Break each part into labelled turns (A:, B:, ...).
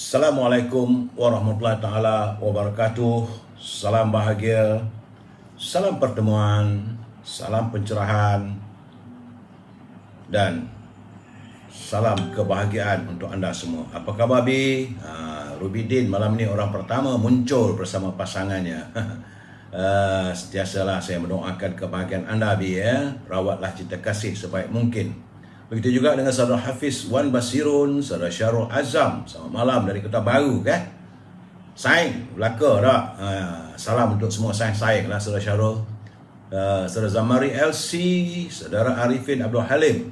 A: Assalamualaikum warahmatullahi taala wabarakatuh. Salam bahagia, salam pertemuan, salam pencerahan dan salam kebahagiaan untuk anda semua. Apa khabar Bi? Rubidin malam ni orang pertama muncul bersama pasangannya. Setiasalah saya mendoakan kebahagiaan anda Bi ya. Rawatlah cinta kasih sebaik mungkin. Begitu juga dengan saudara Hafiz Wan Basirun, saudara Syarul Azam. Selamat malam dari Kota Baru kan? Saing, belaka tak? Salam untuk semua saing-saing lah saudara Syarul. Saudara Zamari LC, saudara Arifin Abdul Halim,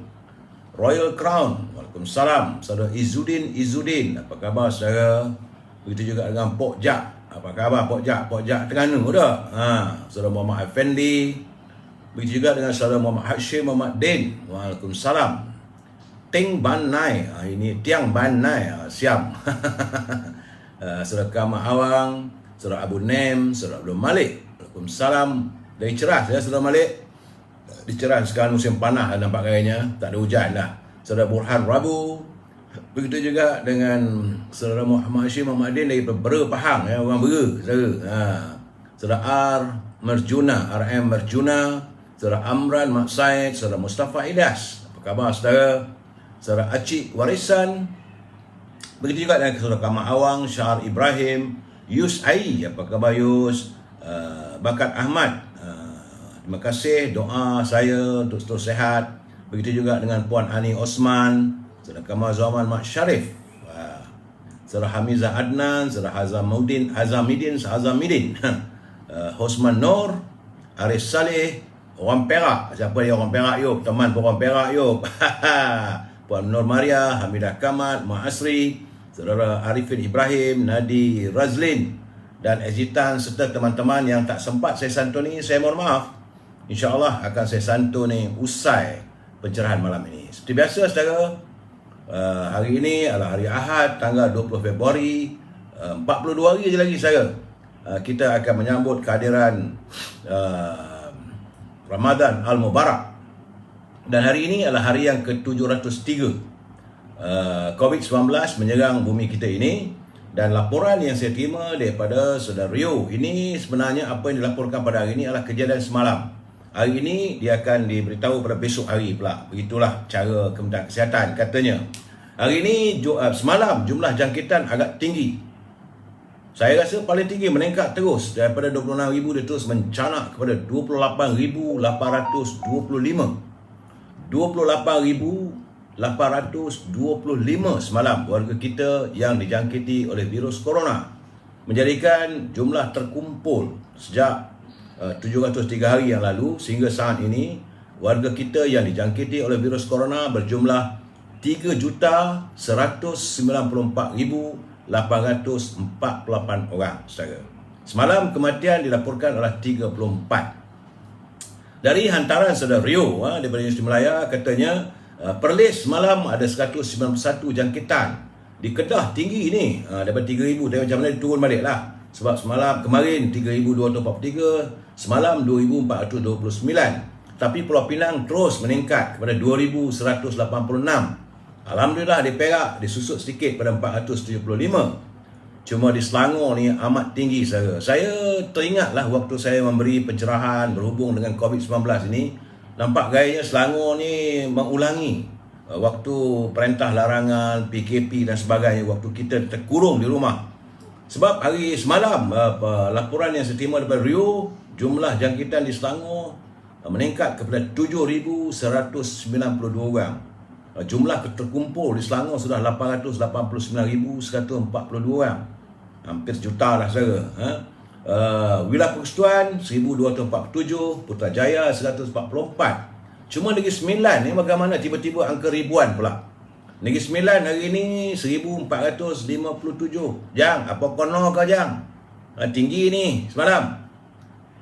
A: Royal Crown, Waalaikumsalam. Saudara Izzuddin, apa khabar saudara? Begitu juga dengan Pok Jak. Apa khabar Pok Jak? Pok Jak Terengganu tak? Saudara Muhammad Effendi. Begitu juga dengan saudara Muhammad Hashim Muhammad Din. Waalaikumsalam. Ting Ban Nai. Ini Tiang Ban Nai. Siam. Saudara Kama Awang, saudara Abu Nem, saudara Abdul Malik. Waalaikumsalam. Dari cerah ya saudara Malik. Dicerah sekarang musim panas nampak gayanya. Tak ada hujan dah. Saudara Burhan Rabu. Begitu juga dengan saudara Muhammad Hashim Muhammad Din dari Bera Pahang ya, orang Bera saudara. Saudara R Merjuna, RM Merjuna, saudara Amran Mak Said, saudara Mustafa Ilyas. Apa khabar saudara? Saudara Acik Warisan. Begitu juga dengan saudara Kama Awang, Syahar Ibrahim, Yus Ai. Apa khabar Yus? Bakat Ahmad. Terima kasih doa saya untuk terus sehat. Begitu juga dengan Puan Ani Osman, saudara Kamal Zaman Mak Syarif, saudara Hamizah Adnan, saudara Hazamidin, Hosman Nur, Aris Saleh, orang Perak. Siapa dia orang Perak yuk? Teman orang Perak yuk. Puan Nur Maria, Hamidah Kamat, Mak Asri, saudara Arifin Ibrahim, Nadi Razlin dan Ezitan serta teman-teman yang tak sempat saya santuni, saya mohon maaf. InsyaAllah akan saya santuni usai pencerahan malam ini. Seperti biasa saudara, hari ini adalah hari Ahad, tanggal 20 Februari. 42 hari je lagi saya. Kita akan menyambut kehadiran Ramadan Al-Mubarak. Dan hari ini adalah hari yang ke-703 COVID-19 menyerang bumi kita ini. Dan laporan yang saya terima daripada saudara Rio, ini sebenarnya apa yang dilaporkan pada hari ini adalah kejadian semalam. Hari ini dia akan diberitahu pada besok hari pula. Begitulah cara Kementerian Kesihatan katanya. Hari ini semalam jumlah jangkitan agak tinggi. Saya rasa paling tinggi meningkat terus daripada 26,000 dia terus mencanak kepada 28,825. 28,825 semalam warga kita yang dijangkiti oleh virus corona, menjadikan jumlah terkumpul sejak 703 hari yang lalu sehingga saat ini warga kita yang dijangkiti oleh virus corona berjumlah 3,194,848 orang saudara. Semalam kematian dilaporkan adalah 34. Dari hantaran saudara Rio daripada Universiti Melaya katanya Perlis semalam ada 191 jangkitan. Di Kedah tinggi ni daripada 3,000, tapi macam mana dia turun balik lah. Sebab semalam kemarin 3,243, semalam 2,429. Tapi Pulau Pinang terus meningkat kepada 2,186. Alhamdulillah di Perak disusut sedikit pada 475. Cuma di Selangor ni amat tinggi saya. Saya teringatlah waktu saya memberi pencerahan berhubung dengan COVID-19 ini, nampak gayanya Selangor ni mengulangi waktu perintah larangan, PKP dan sebagainya, waktu kita terkurung di rumah. Sebab hari semalam laporan yang saya terima daripada Rio, jumlah jangkitan di Selangor meningkat kepada 7,192 orang. Jumlah terkumpul di Selangor sudah 889,142 orang. Hampir sejuta lah saudara. Wilayah Persekutuan 1,247, Putrajaya 144. Cuma Negeri Sembilan ni bagaimana tiba-tiba angka ribuan pula. Negeri Sembilan hari ni 1,457. Jang, apa kono kau Jang? Tinggi ni semalam.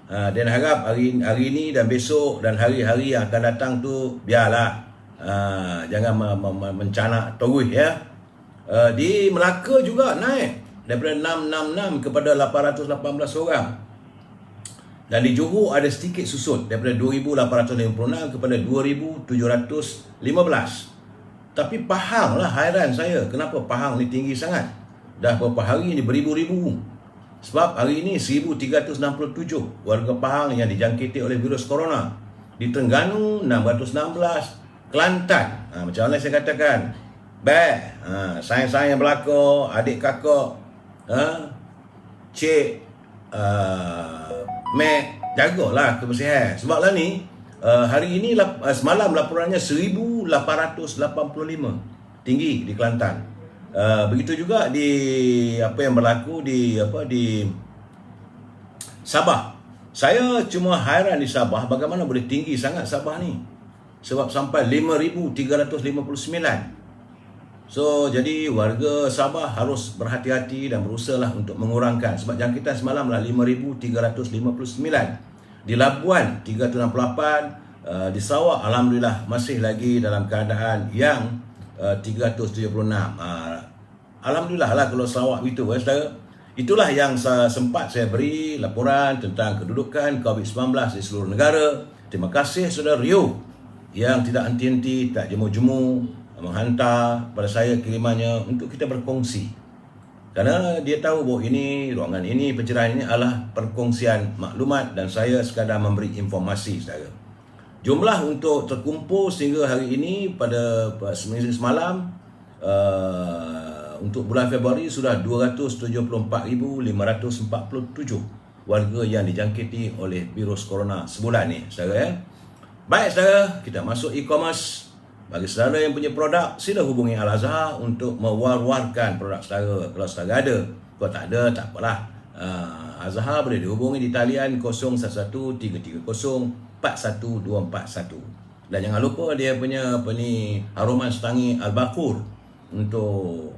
A: Dan harap hari ni dan besok dan hari-hari yang akan datang tu biarlah. Jangan mencanak terus ya. Di Melaka juga naik daripada 666 kepada 818 orang. Dan di Johor ada sedikit susut daripada 2,856 kepada 2,715. Tapi Pahang lah hairan saya, kenapa Pahang ni tinggi sangat. dah berapa hari ni beribu-ribu. Sebab hari ini 1367 warga Pahang yang dijangkiti oleh virus corona. Di Terengganu 616, Kelantan. Macam mana saya katakan? Sayang-sayang yang berlaku, adik kakak, cik, Mac, jagalah kebersihan. Sebab lah ni, hari ini semalam laporannya 1885 tinggi di Kelantan. Begitu juga di apa yang berlaku di Sabah. Saya cuma hairan di Sabah bagaimana boleh tinggi sangat Sabah ni. Sebab sampai 5359. So jadi warga Sabah harus berhati-hati dan berusahalah untuk mengurangkan, sebab jangkitan semalam lah 5359. Di Labuan 368, di Sarawak alhamdulillah masih lagi dalam keadaan yang 376. Alhamdulillah lah kalau Sarawak itu, saudara. Itulah yang sempat saya beri laporan tentang kedudukan COVID-19 di seluruh negara. Terima kasih saudara Rio yang tidak henti-henti, tak jemu-jemu menghantar pada saya kirimannya untuk kita berkongsi. Kerana dia tahu bahawa ini, ruangan ini, pencerahan ini adalah perkongsian maklumat dan saya sekadar memberi informasi, saudara. Jumlah untuk terkumpul sehingga hari ini pada semalam untuk bulan Februari sudah 274,547 warga yang dijangkiti oleh virus corona sebulan ni, saudara. Baik saudara, kita masuk e-commerce. Bagi saudara yang punya produk, sila hubungi Al-Azhar untuk mewar-warkan produk saudara. Kalau saudara ada, kalau tak ada, tak apalah. Azhar boleh dihubungi di talian 0113304141. Dan jangan lupa dia punya haruman setangi Al-Bakur untuk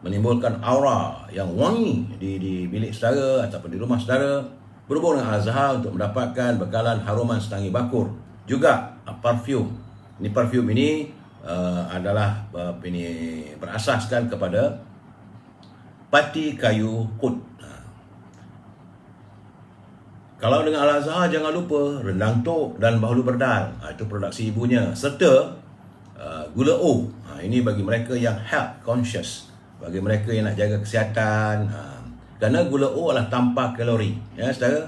A: menimbulkan aura yang wangi di bilik saudara ataupun di rumah saudara. Berhubung dengan Al-Azhar untuk mendapatkan bekalan haruman setangi Bakur. Juga parfum. Parfum ini adalah berasaskan kepada pati kayu kut. Kalau dengan Al-Azhar jangan lupa rendang tok dan bahulu berdal. Itu produksi ibunya. Serta gula O. Ini bagi mereka yang health conscious, bagi mereka yang nak jaga kesihatan. Kerana gula O adalah tanpa kalori. Ya, saudara.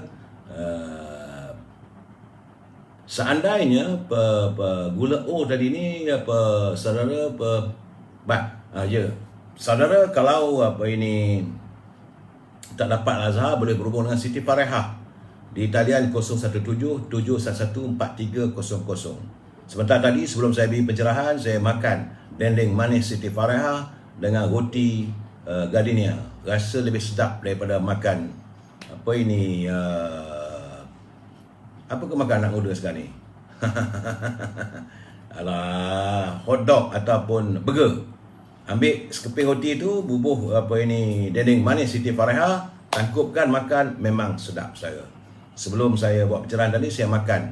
A: Seandainya gula O tadi ni saudara saudara kalau tak dapat Al-Azhar, boleh berhubung dengan Siti Farehah di talian 0177114300. Sebentar tadi sebelum saya beri pencerahan, saya makan dendeng manis Siti Farehah dengan roti gardenia. Rasa lebih sedap daripada makan apa ke makan anak muda sekarang ni? Alah, hotdog ataupun burger. Ambil sekeping roti tu, bubuh dendeng manis Siti Farehah, tangkupkan makan, memang sedap saya. Sebelum saya buat pencerahan tadi, saya makan.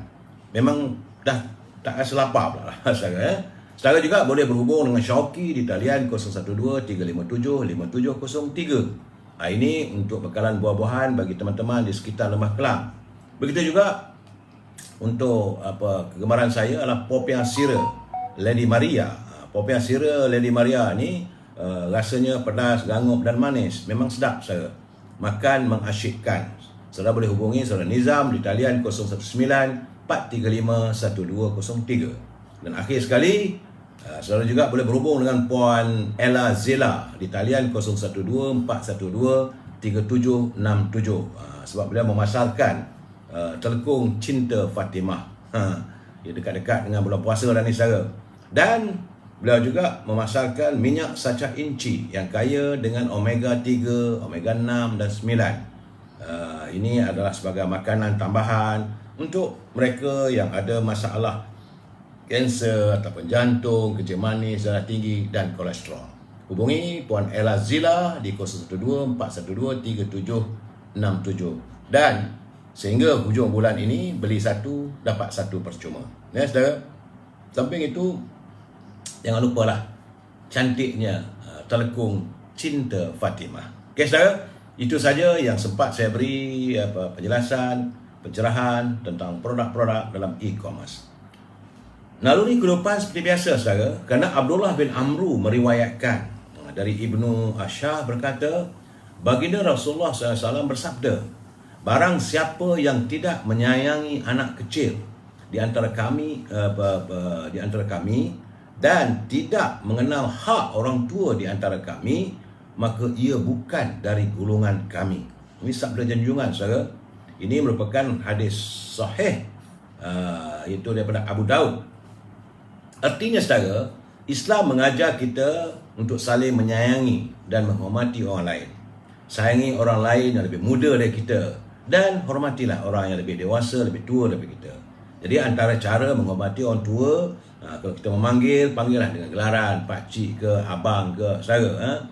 A: Memang dah tak rasa lapar pula saya. Saudara juga boleh berhubung dengan Syauqi di talian 0123575703. Ini untuk bekalan buah-buahan bagi teman-teman di sekitar Lembah Kelang. Begitu juga untuk kegemaran saya adalah popiah sira Lady Maria. Popiah sira Lady Maria ni rasanya pedas, gangup dan manis. Memang sedap saya. Makan mengasyikkan. Saudara boleh hubungi saudara Nizam di talian 019-435-1203. Dan akhir sekali, saudara juga boleh berhubung dengan Puan Ella Zela di talian 0124123767. Sebab beliau memasarkan telekung Cinta Fatimah. Dia dekat-dekat dengan bulan puasa dah ni, saudara. Dan beliau juga memasarkan minyak sacah inci yang kaya dengan omega 3, omega 6 dan 9. Ini adalah sebagai makanan tambahan untuk mereka yang ada masalah kanser ataupun jantung, kencing manis, darah tinggi dan kolesterol. Hubungi Puan Ella Zila di 0124123767. Dan sehingga hujung bulan ini, beli satu dapat satu percuma. Ya, saudara. Samping itu, jangan lupalah cantiknya telekung Cinta Fatimah. Okey, saudara. Itu saja yang sempat saya beri penjelasan, pencerahan tentang produk-produk dalam e-commerce. Naluri kehidupan seperti biasa, saudara. Kerana Abdullah bin Amru meriwayatkan dari Ibnu Asyah berkata, baginda Rasulullah SAW bersabda, barang siapa yang tidak menyayangi anak kecil di antara kami dan tidak mengenal hak orang tua di antara kami, maka ia bukan dari golongan kami. Ini sabda junjungan, saudara. Ini merupakan hadis sahih, iaitu daripada Abu Daud. Artinya, saudara, Islam mengajar kita untuk saling menyayangi dan menghormati orang lain. Sayangi orang lain yang lebih muda dari kita, dan hormatilah orang yang lebih dewasa, lebih tua daripada kita. Jadi antara cara menghormati orang tua, kalau kita memanggil, panggillah dengan gelaran pakcik ke, abang ke, saudara.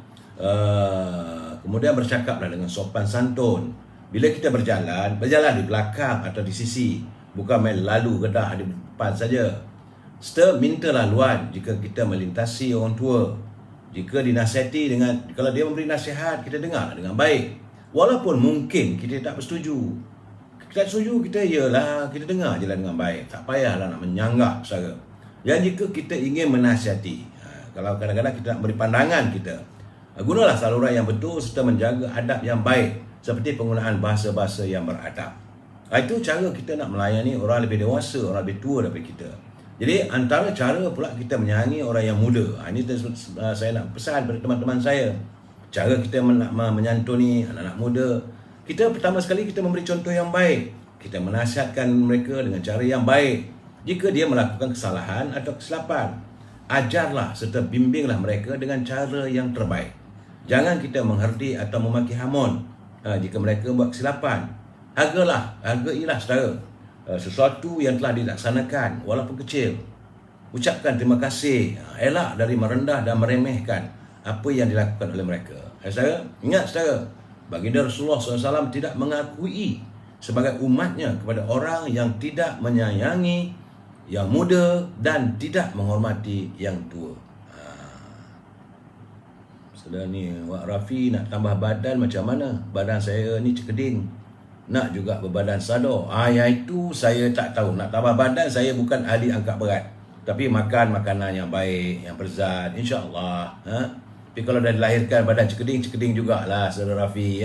A: Kemudian bercakaplah dengan sopan santun. Bila kita berjalan di belakang atau di sisi, bukan main lalu gedah di depan saja. Serta minta laluan jika kita melintasi orang tua. Jika dinasihati kalau dia memberi nasihat, kita dengar dengan baik. Walaupun mungkin kita tak bersetuju. Kita setuju, kita dengar je dengan baik. Tak payahlah nak menyanggah, saudara. Dan jika kita ingin menasihati, kalau kadang-kadang kita nak beri pandangan kita, gunalah saluran yang betul serta menjaga adab yang baik, seperti penggunaan bahasa-bahasa yang beradab. Itu cara kita nak melayani orang lebih dewasa, orang lebih tua daripada kita. Jadi antara cara pula kita menyayangi orang yang muda. Ini saya nak pesan kepada teman-teman saya. Cara kita nak menyantuni anak-anak muda, kita pertama sekali kita memberi contoh yang baik. Kita menasihatkan mereka dengan cara yang baik. Jika dia melakukan kesalahan atau kesilapan, ajarlah serta bimbinglah mereka dengan cara yang terbaik. Jangan kita mengherdik atau memaki hamun jika mereka buat kesilapan. Hargailah saudara sesuatu yang telah dilaksanakan walaupun kecil. Ucapkan terima kasih. Elak dari merendah dan meremehkan apa yang dilakukan oleh mereka. Saudara, ingat saudara, baginda Rasulullah SAW tidak mengakui sebagai umatnya kepada orang yang tidak menyayangi yang muda dan tidak menghormati yang tua. Saudara ni, Wak Rafi nak tambah badan macam mana? Badan saya ni cekeding. Nak juga berbadan sadar. Yang itu saya tak tahu. Nak tambah badan, saya bukan ahli angkat berat. Tapi makan makanan yang baik, yang berzat, insya-Allah. Tapi kalau dah dilahirkan badan cekeding jugalah, Saudara Rafi,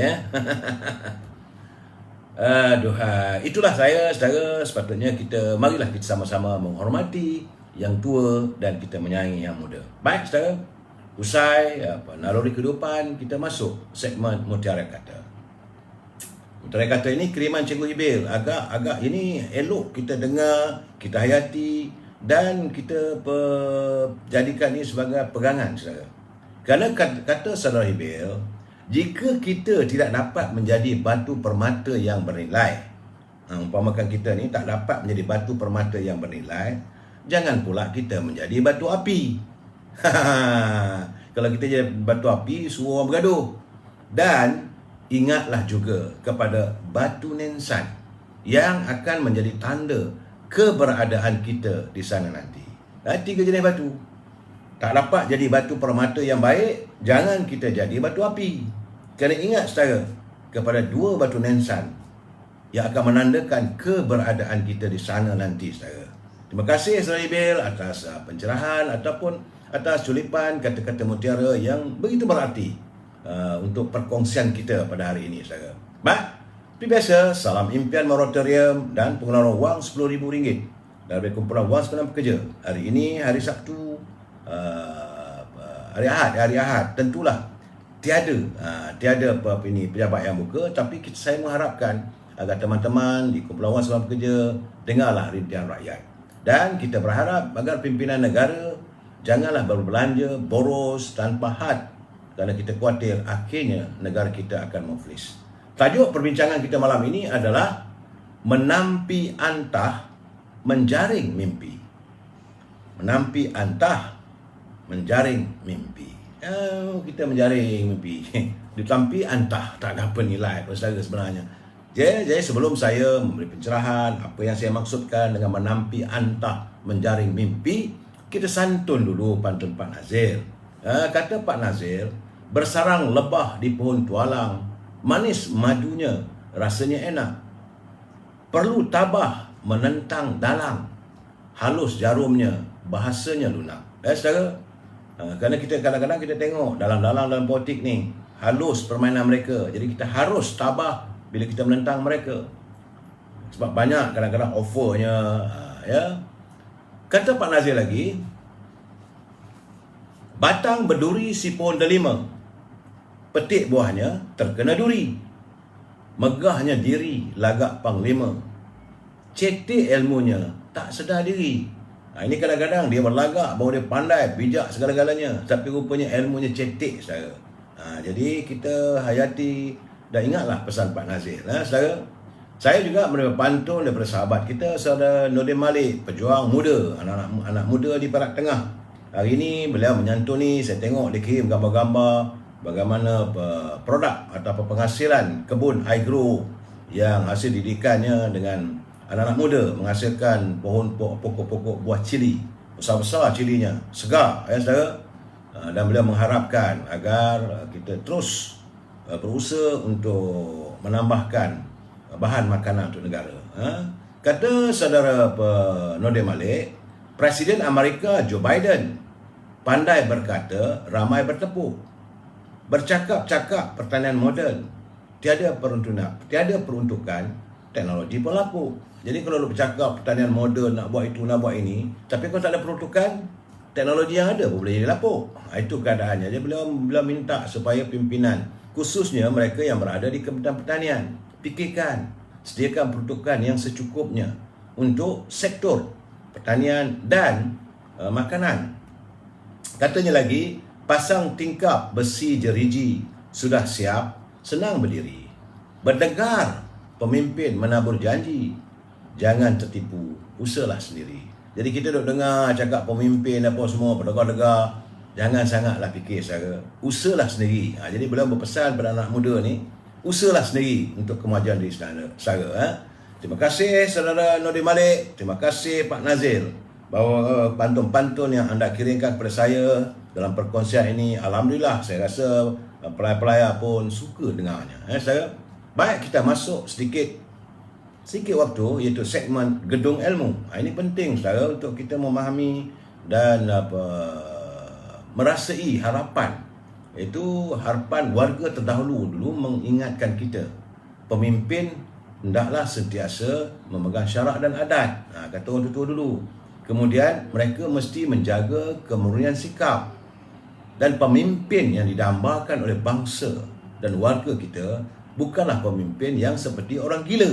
A: Aduhai. Itulah saya, saudara. Sepatutnya marilah kita sama-sama menghormati yang tua dan kita menyayangi yang muda. Baik, saudara. Usai naluri kehidupan, kita masuk segmen Mutiara Kata. Mutiara Kata ini kiriman Cikgu Ibil. Agak ini elok kita dengar, kita hayati dan kita jadikan ini sebagai pegangan, saudara. Kerana kata Saudara Ibil, jika kita tidak dapat menjadi batu permata yang bernilai, umpamakan kita ni tak dapat menjadi batu permata yang bernilai, jangan pula kita menjadi batu api. Kalau kita jadi batu api, semua orang bergaduh. Dan ingatlah juga kepada batu nisan yang akan menjadi tanda keberadaan kita di sana nanti. 3 jenis batu. Tak dapat jadi batu permata yang baik, jangan kita jadi batu api. Kerana ingat saudara, kepada 2 batu nisan yang akan menandakan keberadaan kita di sana nanti, saudara. Terima kasih Saudara Ibil atas pencerahan ataupun atas culipan kata-kata mutiara yang begitu berarti untuk perkongsian kita pada hari ini, saudara. Baik, seperti biasa, salam impian moratorium dan pengeluaran wang RM10,000 dari kumpulan wang sebenar pekerja. Hari ini hari Sabtu, hari Ahad, tentulah tiada pejabat yang buka, tapi saya mengharapkan agar teman-teman di kumpulan wang sebenar pekerja dengarlah rintihan rakyat. Dan kita berharap agar pimpinan negara janganlah berbelanja boros tanpa had, kerana kita khawatir akhirnya negara kita akan muflis. Tajuk perbincangan kita malam ini adalah menampi antah menjaring mimpi. Menampi antah menjaring mimpi. Kita menjaring mimpi. Ditampi antah, tak ada apa nilai saudara sebenarnya. Jadi sebelum saya memberi pencerahan apa yang saya maksudkan dengan menampi antah menjaring mimpi, kita santun dulu pantun Pak Nazir. Kata Pak Nazir, bersarang lebah di pohon tualang, manis madunya, rasanya enak. Perlu tabah menentang dalang, halus jarumnya, bahasanya lunak. Saudara, Kerana kita kadang-kadang kita tengok dalam politik ni halus permainan mereka. Jadi kita harus tabah bila kita menentang mereka. Sebab banyak kadang-kadang offernya, ya. Kata Pak Nazir lagi, batang berduri si pohon delima, petik buahnya terkena duri. Megahnya diri lagak panglima, cetek ilmunya tak sedar diri. Ini kadang-kadang dia berlagak bahawa dia pandai, bijak segala-galanya, tapi rupanya ilmunya cetek, saudara. Jadi kita hayati dan ingatlah pesan Pak Nazir, saudara. Saya juga menerima pantun daripada sahabat kita, saudara Nordin Malik, pejuang muda, anak muda di Perak Tengah. Hari ini beliau menyantuni, saya tengok dia kirim gambar-gambar bagaimana produk atau penghasilan kebun iGrow yang hasil didikannya dengan anak-anak muda menghasilkan pokok-pokok buah cili. Besar-besar cilinya, segar, ya saudara. Dan beliau mengharapkan agar kita terus berusaha untuk menambahkan bahan makanan untuk negara. Kata saudara Nordin Malik, Presiden Amerika Joe Biden pandai berkata, ramai bertepuk. Bercakap-cakap pertanian moden, tiada peruntukan, teknologi pun laku. Jadi kalau lu bercakap pertanian moden, nak buat itu, nak buat ini, tapi kalau tak ada peruntukan, teknologi yang ada pun boleh jadi lapuk. Itu keadaannya. Jadi beliau minta supaya pimpinan, khususnya mereka yang berada di Kementerian Pertanian, fikirkan, sediakan peruntukan yang secukupnya untuk sektor pertanian dan makanan. Katanya lagi, pasang tingkap besi jeriji, sudah siap, senang berdiri. Berdengar pemimpin menabur janji, jangan tertipu, usahalah sendiri. Jadi kita duk dengar cakap pemimpin apa semua, berdegar-degar, jangan sangatlah fikir saudara, usahalah sendiri. Jadi beliau berpesan pada anak muda ni, usahalah sendiri untuk kemajuan diri saudara. Terima kasih saudara Nordin Malik, terima kasih Pak Nazir, bahawa pantun-pantun yang anda kirimkan kepada saya dalam perkongsian ini, alhamdulillah saya rasa pelayar-pelayar pun suka dengarnya. Saudara, baik kita masuk sedikit waktu, iaitu segmen Gedung Ilmu. Ini penting saudara untuk kita memahami dan merasai harapan, iaitu harapan warga terdahulu dulu mengingatkan kita, pemimpin hendaklah sentiasa memegang syarak dan adat. Kata orang tua dulu. Kemudian mereka mesti menjaga kemurnian sikap. Dan pemimpin yang didambakan oleh bangsa dan warga kita bukanlah pemimpin yang seperti orang gila.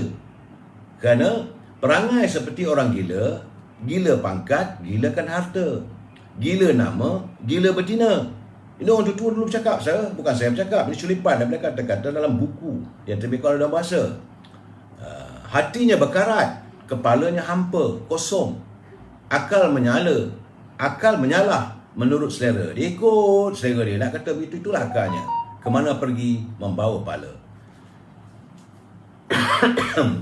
A: Kerana perangai seperti orang gila, gila pangkat, gilakan harta, gila nama, gila betina. Ini orang tua dulu bercakap, bukan saya bercakap. Ini culipan daripada kata-kata dalam buku yang terbitkan dalam bahasa. Hatinya berkarat, kepalanya hampa, kosong. Akal menyalah menurut selera. Dia ikut selera dia. Nak kata begitu, itulah akalnya. Kemana pergi, membawa pala.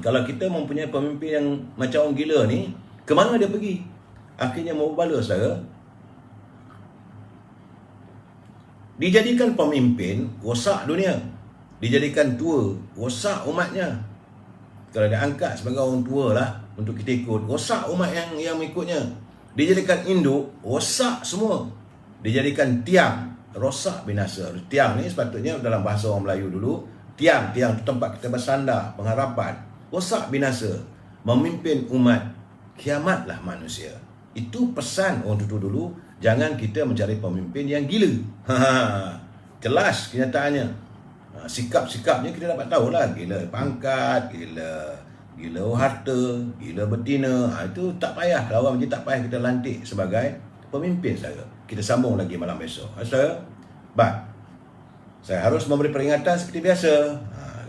A: Kalau kita mempunyai pemimpin yang macam orang gila ni, kemana dia pergi? Akhirnya membawa pala, saudara. Dijadikan pemimpin, rosak dunia. Dijadikan tua, rosak umatnya. Kalau dia angkat sebagai orang tua lah untuk kita ikut, rosak umat yang mengikutnya. Dijadikan induk, rosak semua. Dijadikan tiang, rosak binasa. Tiang ni sepatutnya dalam bahasa orang Melayu dulu, tiang tempat kita bersandar, pengharapan. Rosak binasa, memimpin umat, kiamatlah manusia. Itu pesan orang tua dulu. Jangan kita mencari pemimpin yang gila. Jelas kenyataannya. Sikap-sikapnya kita dapat tahulah, gila pangkat, gila harta, gila betina. Itu tak payah, lawan macam tak payah kita lantik sebagai pemimpin, saudara. Kita sambung lagi malam besok, saudara. Baik, saya harus memberi peringatan seperti biasa.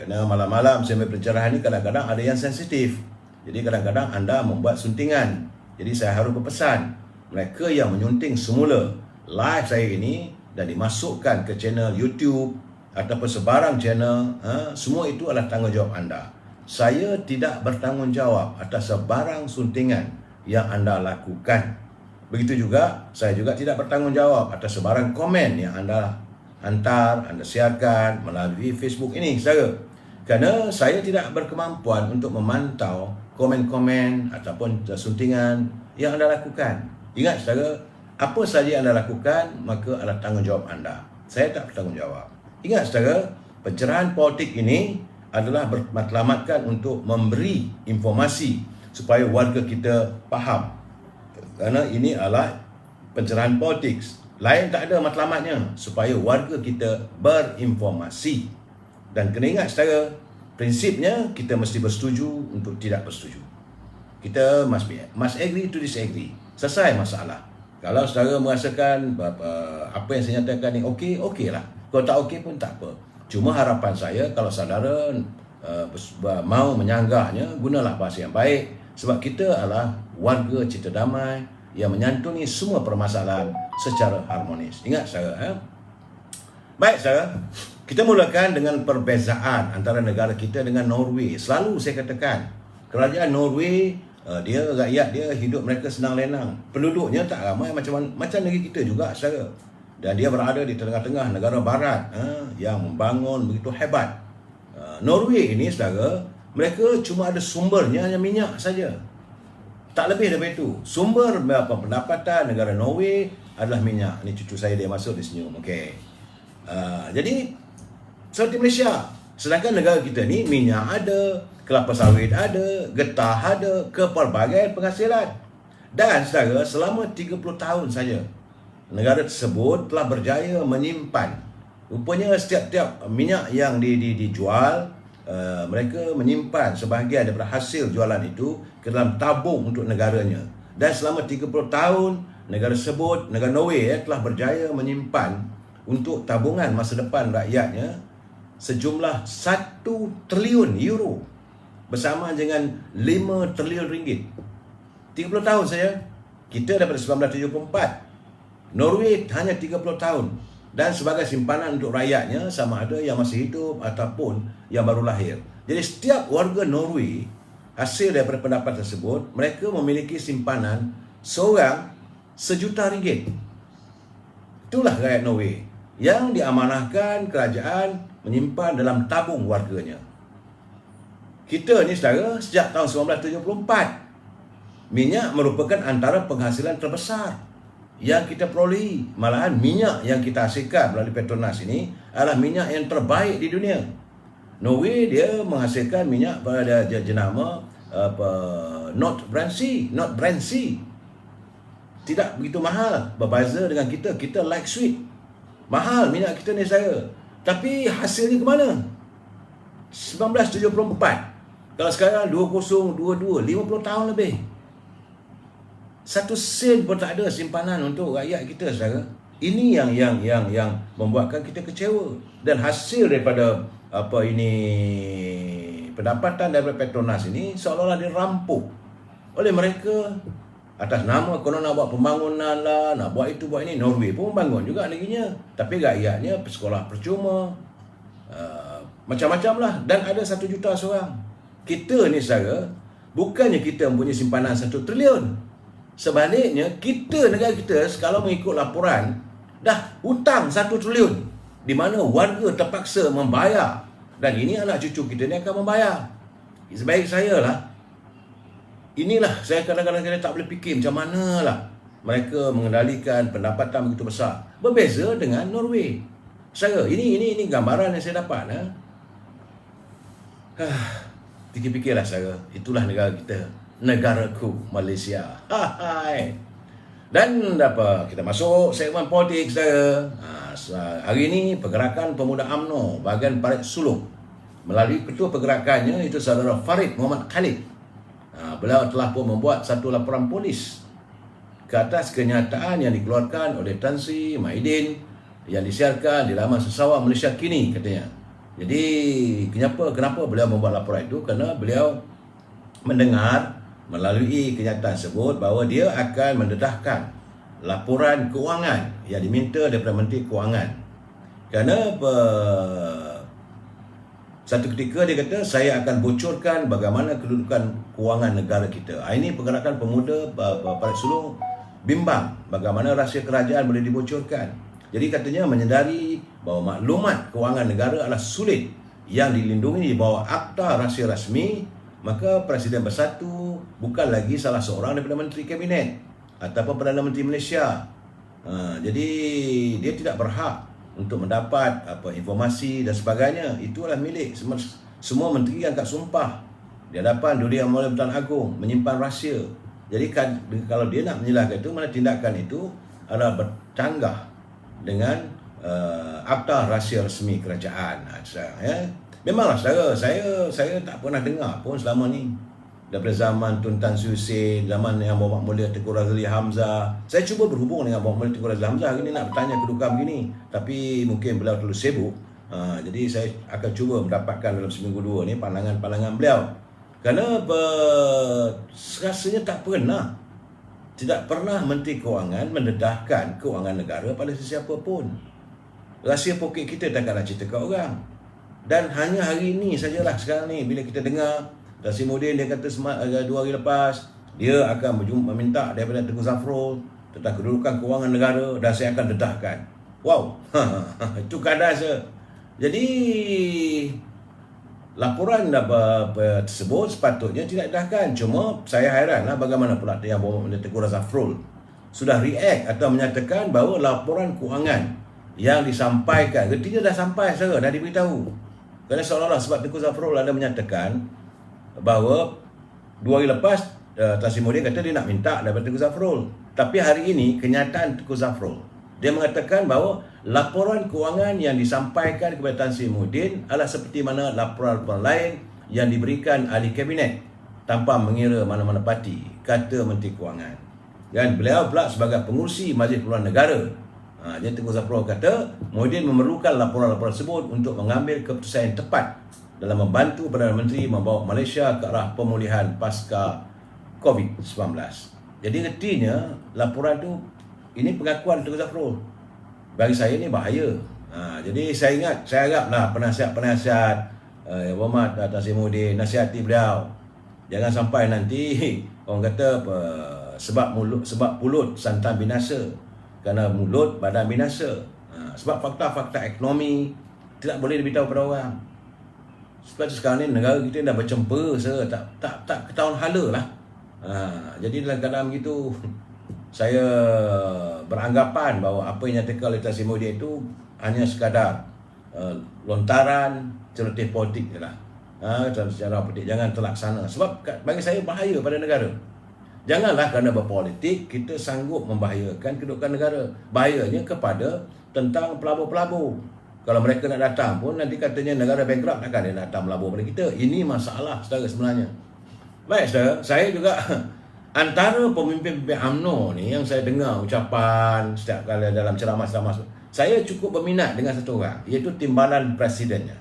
A: Kerana malam-malam saya memberi pencerahan ni kadang-kadang ada yang sensitif. Jadi kadang-kadang anda membuat suntingan. Jadi saya harus berpesan, mereka yang menyunting semula live saya ini dan dimasukkan ke channel YouTube ataupun sebarang channel, semua itu adalah tanggungjawab anda. Saya tidak bertanggungjawab atas sebarang suntingan yang anda lakukan. Begitu juga, saya juga tidak bertanggungjawab atas sebarang komen yang anda hantar, anda siarkan melalui Facebook ini, saudara. Kerana saya tidak berkemampuan untuk memantau komen-komen ataupun suntingan yang anda lakukan. Ingat, saudara, Apa sahaja anda lakukan, maka adalah tanggungjawab anda. Saya tak bertanggungjawab. Ingat saudara, pencerahan politik ini adalah bermatlamatkan untuk memberi informasi supaya warga kita faham. Kerana ini adalah pencerahan politik. Lain tak ada matlamatnya, supaya warga kita berinformasi. Dan kena ingat saudara, prinsipnya kita mesti bersetuju untuk tidak bersetuju. Kita must agree to disagree. Selesai masalah. Kalau saudara merasakan apa yang saya nyatakan ni okey, okeylah. Kalau tak okey pun tak apa. Cuma harapan saya, kalau saudara mau menyanggahnya, gunalah bahasa yang baik. Sebab kita adalah warga cita damai yang menyantuni semua permasalahan secara harmonis. Ingat saudara. Baik saudara, kita mulakan dengan perbezaan antara negara kita dengan Norway. Selalu saya katakan, kerajaan Norway, dia rakyat dia hidup mereka senang lenang. Penduduknya tak ramai macam negeri kita juga saudara. Dan dia berada di tengah-tengah negara barat yang membangun begitu hebat. Norway ini saudara, mereka cuma ada sumbernya hanya minyak saja. Tak lebih daripada itu. Sumber pendapatan negara Norway adalah minyak. Ini cucu saya, dia masuk, dia senyum. Okey. Jadi seperti Malaysia. Sedangkan negara kita ni minyak ada, kelapa sawit ada, getah ada, kepelbagaian penghasilan. Dan saudara, selama 30 tahun saja negara tersebut telah berjaya menyimpan. Rupanya setiap minyak yang dijual, mereka menyimpan sebahagian daripada hasil jualan itu ke dalam tabung untuk negaranya. Dan selama 30 tahun negara tersebut, negara Norway telah berjaya menyimpan untuk tabungan masa depan rakyatnya sejumlah 1 triliun euro bersama dengan 5 triliun ringgit. 30 tahun saja. Kita daripada 1974. Norway hanya 30 tahun. Dan sebagai simpanan untuk rakyatnya, sama ada yang masih hidup ataupun yang baru lahir. Jadi setiap warga Norway, hasil daripada pendapat tersebut, mereka memiliki simpanan seorang RM1,000,000. Itulah rakyat Norway yang diamanahkan kerajaan menyimpan dalam tabung warganya. Kita ni saudara, sejak tahun 1974, minyak merupakan antara penghasilan terbesar yang kita perolehi. Malahan minyak yang kita hasilkan melalui Petronas ini adalah minyak yang terbaik di dunia. Norway dia menghasilkan minyak pada jenama Not Brand Sea. Tidak begitu mahal berbeza dengan kita. Kita light sweet. Mahal minyak kita ni saya. Tapi hasilnya ke mana? 1974. Kalau sekarang 2022, 50 tahun lebih. 1 sen pun tak ada simpanan untuk rakyat kita saudara. Ini yang membuatkan kita kecewa. Dan hasil daripada pendapatan daripada Petronas ini seolah-olah dirampok oleh mereka atas nama konon nak buat pembangunan lah, nak buat itu buat ini. Norway pun membangun juga negerinya, tapi rakyatnya sekolah percuma, macam-macam lah. Dan ada 1 juta seorang. Kita ni saudara, bukannya kita mempunyai simpanan 1 triliun. Sebaliknya, negara kita kalau mengikut laporan dah hutang 1 triliun, di mana warga terpaksa membayar. Dan ini anak cucu kita ni akan membayar. Sebaik saya lah, inilah saya kadang-kadang tak boleh fikir macam mana lah mereka mengendalikan pendapatan begitu besar. Berbeza dengan Norway. Saya, ini gambaran yang saya dapat. Fikir-fikirlah saya, itulah negara kita. Negaraku Malaysia. Hai. Dan kita masuk segmen politik saya. Hari ini pergerakan pemuda UMNO bahagian Parit Sulong melalui ketua pergerakannya itu saudara Farid Muhammad Khalid. Beliau telah pun membuat satu laporan polis ke atas kenyataan yang dikeluarkan oleh Tan Sri Maidin yang disiarkan di laman Sesawa Malaysia Kini katanya. Jadi kenapa beliau membuat laporan itu? Kerana beliau mendengar melalui kenyataan tersebut bahawa dia akan mendedahkan laporan kewangan yang diminta daripada Menteri Kewangan. Kerana satu ketika dia kata, saya akan bocorkan bagaimana kedudukan kewangan negara kita. Ini pergerakan pemuda Parit Sulong bimbang bagaimana rahsia kerajaan boleh dibocorkan. Jadi katanya menyedari bahawa maklumat kewangan negara adalah sulit yang dilindungi di bawah Akta Rahsia Rasmi, maka Presiden Bersatu bukan lagi salah seorang daripada Menteri Kabinet ataupun Perdana Menteri Malaysia. Jadi dia tidak berhak untuk mendapat informasi dan sebagainya. Itulah milik semua menteri yang kat sumpah di hadapan Duli Yang Mulia Pertuan Agong menyimpan rahsia. Jadi kalau dia nak menyalahkan itu, mana tindakan itu adalah bercanggah dengan Akta Rahsia Rasmi Kerajaan. Memanglah saya tak pernah dengar pun selama ni, daripada zaman Tun Tan Sri Husin, zaman yang Mohd Mulia Tengku Razali Hamzah. Saya cuba berhubung dengan Mohd Mulia Tengku Razali Hamzah hari ni nak bertanya kedudukan begini, tapi mungkin beliau terlalu sibuk. Jadi saya akan cuba mendapatkan dalam seminggu dua ni pandangan-pandangan beliau. Kerana rasanya tidak pernah Menteri Kewangan mendedahkan kewangan negara pada sesiapa pun. Rahsia poket kita takkan nak cerita kat orang. Dan hanya hari ini sajalah sekarang ni bila kita dengar Tan Sri Muhyiddin dia kata 2 hari lepas dia akan meminta daripada Tengku Zafrul tentang kedudukan kewangan negara dan saya akan dedahkan. Wow, itu kadar saya. Jadi laporan tersebut sepatutnya tidak dedahkan. Cuma saya hairanlah bagaimana pula yang Tengku Zafrul sudah react atau menyatakan bahawa laporan kewangan yang disampaikan, artinya dah sampai saja, dah diberitahu. Kerana seolah-olah sebab Tengku Zafrul ada menyatakan bahawa 2 hari lepas Tan Sri Muhyiddin kata dia nak minta daripada Tengku Zafrul. Tapi hari ini kenyataan Tengku Zafrul, dia mengatakan bahawa laporan kewangan yang disampaikan kepada Tan Sri Muhyiddin adalah seperti mana laporan-laporan lain yang diberikan ahli kabinet tanpa mengira mana-mana parti, kata Menteri Kewangan. Dan beliau pula sebagai pengurusi Majlis Perluan Negara, jadi Tengku Zafrul kata Muhyiddin memerlukan laporan-laporan tersebut untuk mengambil keputusan yang tepat dalam membantu Perdana Menteri membawa Malaysia ke arah pemulihan pasca COVID-19. Jadi artinya laporan tu, ini pengakuan Tengku Zafrul. Bagi saya ni bahaya. Jadi saya haraplah penasihat-penasihat Muhammad Tan Sri Muhyiddin nasihati beliau. Jangan sampai nanti orang kata sebab pulut santan binasa, kerana mulut badan binasa. Sebab fakta-fakta ekonomi tidak boleh diberitahu pada orang. Sebab tu sekarang ni negara kita dah bercempur, tak ketahuan hala lah. Jadi dalam keadaan begitu, saya beranggapan bahawa apa yang nyatakan oleh Tan Sri Muhyiddin itu hanya sekadar lontaran celoteh politik je lah. Secara politik jangan terlaksana. Sebab bagi saya bahaya pada negara. Janganlah kerana berpolitik kita sanggup membahayakan kedudukan negara. Bahayanya kepada tentang pelabur-pelabur. Kalau mereka nak datang pun nanti katanya negara bankrupt, takkan dia datang melabur pada kita. Ini masalah saudara sebenarnya. Baik saudara, saya juga antara pemimpin-pemimpin UMNO ni yang saya dengar ucapan setiap kali dalam ceramah-ceramah, saya cukup berminat dengan satu orang, iaitu timbalan presidennya.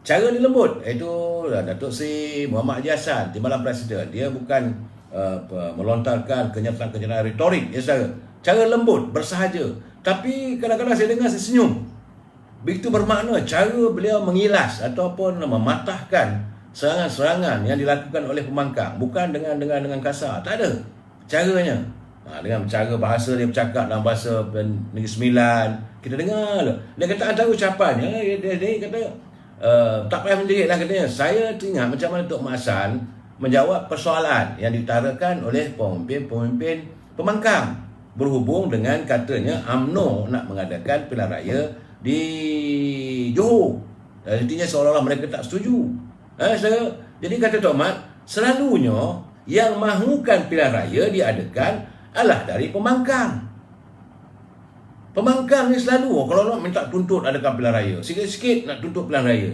A: Cara dia lembut, iaitu Datuk Seri Muhammad Haji Hassan, timbalan presiden. Dia bukan melontarkan kenyataan-kenyataan retorik, ya saudara. Cara lembut, bersahaja. Tapi kadang-kadang saya dengar, saya senyum. Begitu bermakna cara beliau mengilas ataupun mematahkan serangan-serangan yang dilakukan oleh pembangkang, bukan dengan kasar, tak ada caranya. Dengan cara bahasa dia bercakap dalam bahasa Negeri Sembilan, kita dengar. Dia kata antara ucapannya, dia kata tak payah menjerit lah katanya. Saya teringat macam mana Tok Mak Hassan menjawab persoalan yang diutarakan oleh pemimpin-pemimpin pembangkang berhubung dengan katanya UMNO nak mengadakan pilihan raya di Johor. Artinya seolah-olah mereka tak setuju. Jadi kata Tok Mat, selalunya yang mahukan pilihan raya diadakan adalah dari pembangkang. Pembangkang ni selalu kalau nak minta tuntut adakan pilihan raya, sikit-sikit nak tuntut pilihan raya.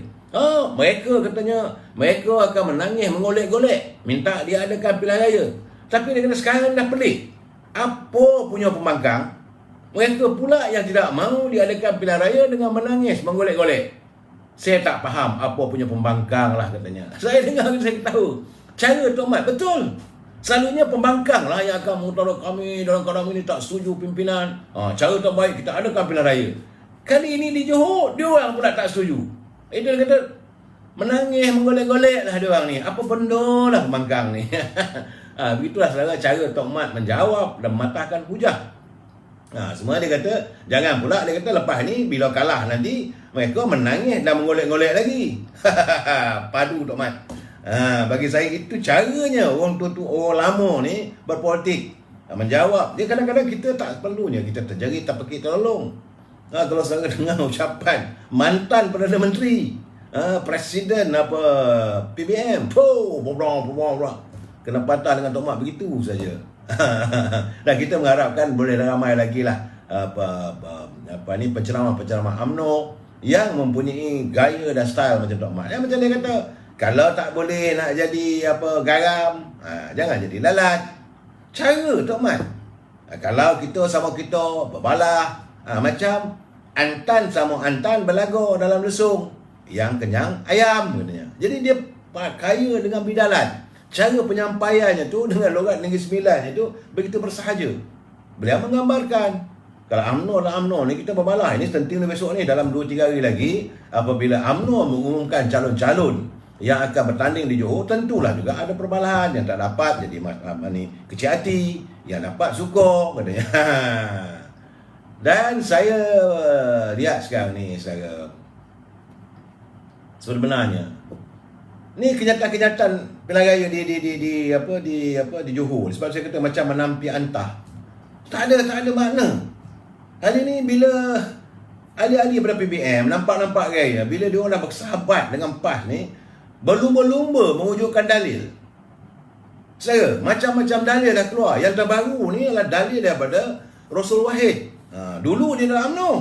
A: Mereka katanya mereka akan menangis, mengolek-golek minta dia adakan pilihan raya. Tapi dia kata sekarang dah pelik. Apa punya pembangkang, mereka pula yang tidak mahu diadakan pilihan raya dengan menangis, menggolek-golek. Saya tak faham apa punya pembangkang lah katanya. Saya dengar, saya tahu cara Tok Mat betul. Selalunya pembangkang lah yang akan mengutara kami dalam keadaan ini tak setuju pimpinan. Cara terbaik kita adakan pilihan raya. Kali ini di Johor, dia orang pula tak setuju. Dia kata menangis, menggolek-golek lah dia orang ni. Apa benda lah pembangkang ni. Begitulah saudara cara Tok Mat menjawab dan mematahkan hujah. Semua dia kata, jangan pula dia kata lepas ni bila kalah nanti mereka menangis dan menggolek-golek lagi. Padu Tok Mat. Bagi saya itu caranya orang tua-tua, orang lama ni berpolitik. menjawab. Dia kadang-kadang kita tak perlunya kita terjari tak pergi tolong. Kalau saya dengar ucapan mantan Perdana Menteri, Presiden PBM, kena patah dengan Tok Mat begitu saja. Dan kita mengharapkan boleh ramai lagi lah penceramah-penceramah UMNO yang mempunyai gaya dan style macam Tok Mat. Macam dia kata, kalau tak boleh nak jadi garam, jangan jadi lalat. Cara Tok Mat. Kalau kita sama kita berbalah, macam antan sama antan berlagu dalam lesung, yang kenyang ayam katanya. Jadi dia kaya dengan bidalan. Cara penyampaiannya tu dengan logat Negeri Sembilan itu begitu bersahaja. Beliau menggambarkan, kalau UMNO ni kita berbalah, ini penting besok ni dalam 2-3 hari lagi, apabila UMNO mengumumkan calon-calon yang akan bertanding di Johor, tentulah juga ada perbalahan. Yang tak dapat jadi kecil hati, yang dapat syukur katanya. Dan saya lihat sekarang ni sebenarnya ni kenyataan pilihan raya di Johor. Sebab saya kata macam menampi antah. Tak ada makna. Hari ni bila ahli-ahli daripada PBM nampak gaya, bila dia orang dah bersahabat dengan PAS ni, berlumba-lumba mewujudkan dalil. Saya macam-macam dalil dah keluar. Yang terbaru ni adalah dalil daripada Rasul Wahid. Dulu dia dalam UMNO.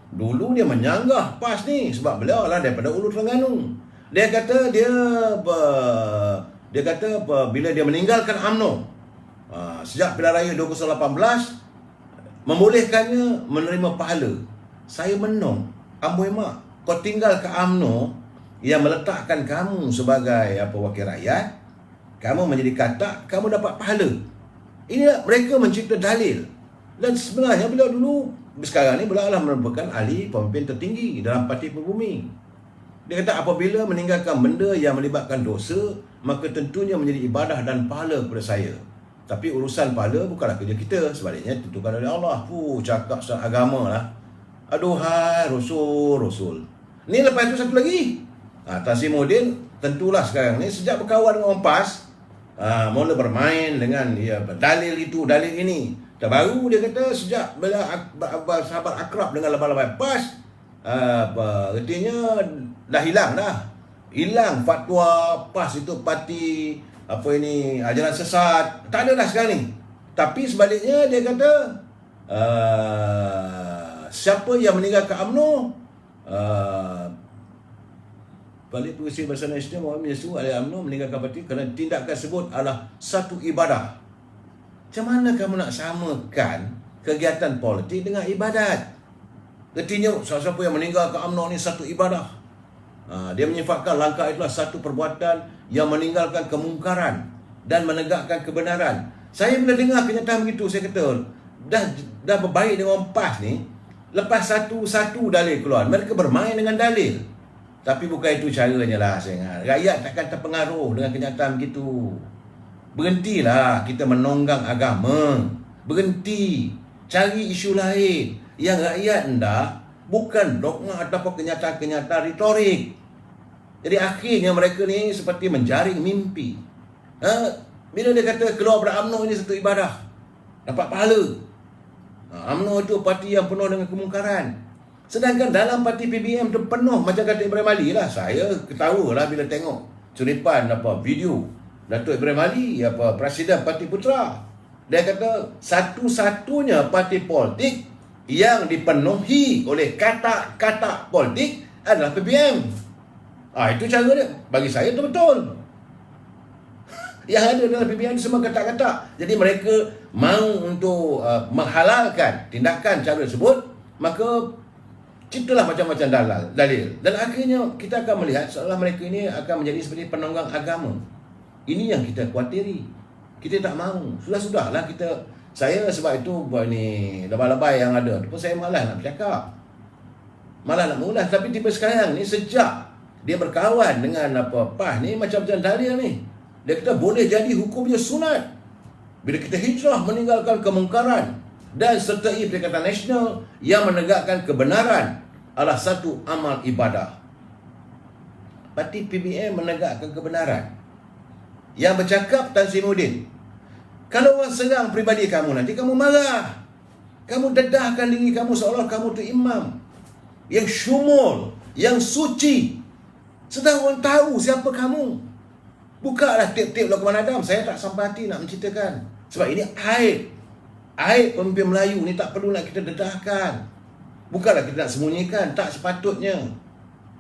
A: Dulu dia menyanggah PAS ni sebab beliau adalah daripada Ulu Terengganu. Dia kata bila dia meninggalkan UMNO sejak pilihan raya 2018, membolehkannya menerima pahala. Saya menong, amboi mak, kau tinggal ke UMNO yang meletakkan kamu sebagai wakil rakyat, kamu menjadi katak, kamu dapat pahala. Inilah mereka mencipta dalil. Dan sebenarnya beliau dulu, sekarang ni beliau adalah merupakan ahli pemimpin tertinggi dalam Parti Pribumi. Dia kata apabila meninggalkan benda yang melibatkan dosa, maka tentunya menjadi ibadah dan pahala kepada saya. Tapi urusan pahala bukanlah kerja kita, sebaliknya tentukan oleh Allah. Cakap soal agama lah. Aduhai Rasul. Ni lepas itu satu lagi. Tasimuddin tentulah sekarang ni sejak berkawan dengan orang PAS, mula bermain dengan dalil itu, dalil ini. Terbaru dia kata sejak bila sahabat akrab dengan lebah-lebah PAS, artinya dah hilang fatwa PAS itu parti ajaran sesat. Tak ada dah sekarang ni. Tapi sebaliknya dia kata siapa yang meninggalkan UMNO, Balik Pengerusi Barisan Nasional Muhammad menyeru ahli UMNO meninggalkan parti kerana tindakan tersebut adalah satu ibadah. Macam mana kamu nak samakan kegiatan politik dengan ibadat? Artinya siapa yang meninggalkan UMNO ni satu ibadah. Dia menyifatkan langkah itulah satu perbuatan yang meninggalkan kemungkaran dan menegakkan kebenaran. Saya bila dengar kenyataan begitu, saya kata dah berbaik dengan orang PAS ni. Lepas satu-satu dalil keluar, mereka bermain dengan dalil. Tapi bukan itu caranya lah, saya ingat. Rakyat takkan terpengaruh dengan kenyataan begitu. Berhentilah kita menonggang agama. Berhenti. Cari isu lain. Yang rakyat hendak bukan dogma ataupun kenyataan-kenyataan retorik. Jadi akhirnya mereka ni seperti menjaring mimpi. Bila dia kata keluar dari UMNO ini satu ibadah, dapat pahala. UMNO itu parti yang penuh dengan kemungkaran. Sedangkan dalam parti PBM tu penuh, macam kata Ibrahim Ali lah. Saya ketawa lah bila tengok curipan video Datuk Ibrahim Ali, Presiden Parti Putra. Dia kata satu-satunya parti politik yang dipenuhi oleh kata-kata politik adalah PBM. Itu cara dia. Bagi saya itu betul. Yang ada dalam PBM semua kata-kata. Jadi mereka mahu untuk menghalalkan tindakan cara tersebut, maka ciptalah macam-macam dalil. Dan akhirnya kita akan melihat seolah mereka ini akan menjadi seperti penonggang agama. Ini yang kita khawatiri. Kita tak mahu. Sudah-sudahlah kita. Saya sebab itu buat ni lebah-lebah yang ada pun saya malas nak bercakap. Malas nak mengulas. Tapi tiba sekarang ni sejak dia berkawan dengan PAS ni, macam-macam dalil ni. Dia kata boleh jadi hukumnya sunat. Bila kita hijrah meninggalkan kemungkaran dan sertai Perikatan Nasional yang menegakkan kebenaran adalah satu amal ibadah. Parti PBM menegakkan kebenaran. Yang bercakap Tasimuddin. Kalau orang serang peribadi kamu, nanti kamu marah. Kamu dedahkan diri kamu seolah kamu tu imam yang syumul, yang suci. Sedang orang tahu siapa kamu. Bukalah tip-tip Luqman Adam. Saya tak sampai hati nak menceritakan. Sebab ini aib. Aib pemimpin Melayu ni tak perlu nak kita dedahkan. Bukanlah kita nak sembunyikan. Tak sepatutnya.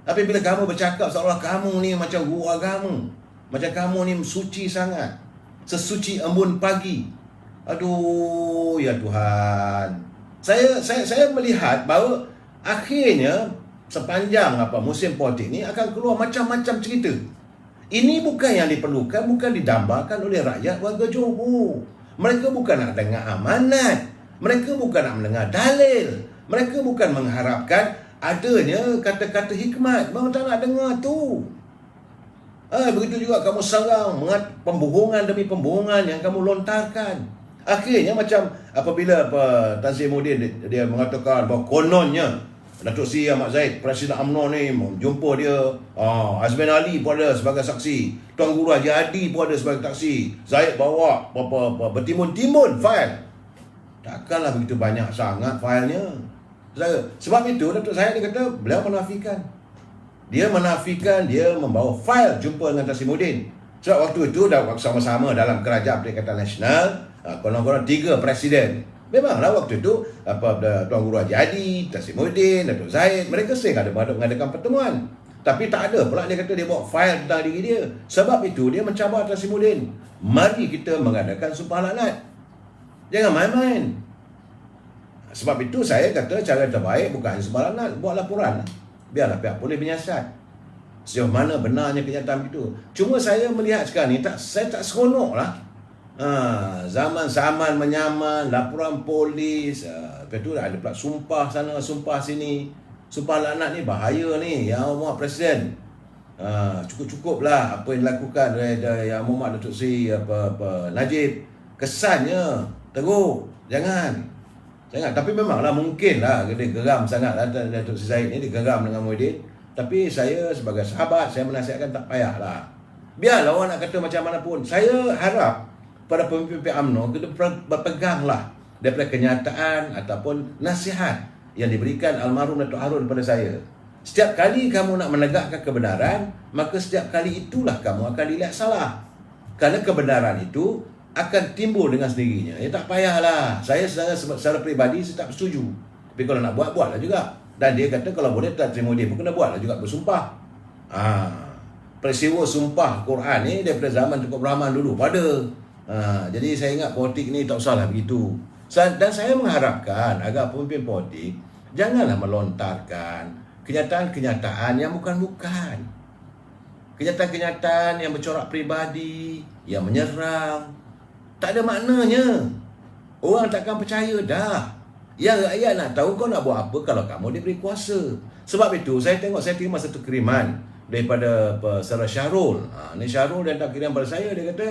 A: Tapi bila kamu bercakap seolah kamu ni macam guru agama, macam kamu ni suci sangat, sesuci embun pagi. Aduh, ya Tuhan. Saya melihat bahawa akhirnya sepanjang musim politik ni akan keluar macam-macam cerita. Ini bukan yang diperlukan, bukan didambakan oleh rakyat warga Johor. Mereka bukan nak dengar amanat. Mereka bukan nak mendengar dalil. Mereka bukan mengharapkan adanya kata-kata hikmat. Mereka tak nak dengar tu. Begitu juga kamu serang pembohongan demi pembohongan yang kamu lontarkan. Akhirnya macam apabila Tan Sri Muhyiddin dia mengatakan bahawa kononnya Datuk Seri Ahmad Zahid, Presiden UMNO ni jumpa dia, Azmin Ali pun ada sebagai saksi, Tuan Guru Haji Hadi pun ada sebagai saksi. Zahid bawa bertimbun-timbun fail. Takkanlah begitu banyak sangat failnya. Sebab itu Datuk Zahid dia kata beliau menafikan. Dia menafikan dia membawa fail jumpa dengan Tan Sri Muhyiddin. Sebab waktu itu dah sama-sama dalam Kerajaan Perikatan Nasional, kurang-kurang 3 presiden. Memanglah waktu itu Tuan Guru Haji Hadi, Tan Sri Muhyiddin, Datuk Zahid, mereka sering mengadakan pertemuan. Tapi tak ada pula dia kata dia bawa fail tentang diri dia. Sebab itu dia mencabar Tan Sri Muhyiddin. Mari kita mengadakan sumpah laknat. Jangan main-main. Sebab itu saya kata cara terbaik bukan hanya sumpah laknat, buat laporan. Biarlah pihak polis menyiasat sejauh mana benarnya kenyataan itu. Cuma saya melihat sekarang ni saya tak seronok lah. Zaman-zaman menyaman, laporan polis, lepas tu ada pula sumpah sana, sumpah sini. Sumpah laknat ni bahaya ni, Yang Muhammad Presiden. Cukup-cukuplah apa yang dilakukan oleh Yang Muhammad Datuk Seri Najib. Kesannya teruk. Jangan. Tapi memanglah mungkinlah dia geram sangatlah Datuk Seri Zahid ni, dia geram dengan Muhyiddin. Tapi saya sebagai sahabat, saya menasihatkan tak payahlah. Biarlah orang nak kata macam mana pun. Saya harap pada pemimpin UMNO kita berpeganglah daripada kenyataan ataupun nasihat yang diberikan almarhum Datuk Harun kepada saya. Setiap kali kamu nak menegakkan kebenaran, maka setiap kali itulah kamu akan dilihat salah. Kerana kebenaran itu akan timbul dengan sendirinya. Tak payahlah. Saya secara peribadi saya tak setuju. Tapi kalau nak buatlah juga. Dan dia kata kalau boleh Tan Sri Muhyiddin pun kena buatlah juga bersumpah. Peristiwa sumpah Quran ni daripada zaman Tunku Rahman dulu pada. Jadi saya ingat politik ni tak usahlah begitu. Dan saya mengharapkan agar pemimpin politik janganlah melontarkan kenyataan-kenyataan yang bukan-bukan. Kenyataan-kenyataan yang bercorak peribadi, yang menyerang. Tak ada maknanya. Orang takkan percaya dah. Yang rakyat nak tahu kau nak buat apa kalau kamu diberi kuasa. Sebab itu saya terima satu kiriman daripada Saudara Syahrul. Ni Syahrul dia tak kirim pada saya. Dia kata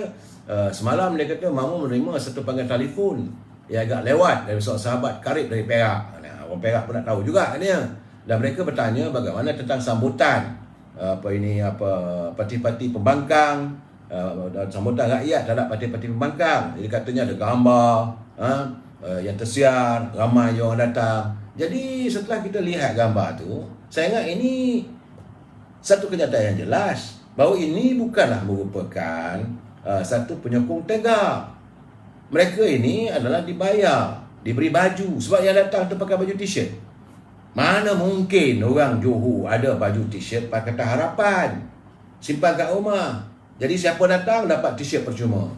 A: semalam dia kata mamu menerima satu panggilan telefon yang agak lewat dari seorang sahabat karib dari Perak. Orang Perak pun nak tahu juga kan dia. Dan mereka bertanya bagaimana tentang sambutan parti-parti pembangkang, sambutan rakyat terhadap parti-parti pembangkang. Jadi katanya ada gambar yang tersiar, ramai orang datang. Jadi setelah kita lihat gambar tu, saya ingat ini satu kenyataan yang jelas bahawa ini bukanlah merupakan satu penyokong tega. Mereka ini adalah dibayar, diberi baju. Sebab yang datang tu pakai baju t-shirt. Mana mungkin orang Johor ada baju t-shirt Pakatan Harapan simpan kat rumah. Jadi siapa datang dapat t-shirt percuma.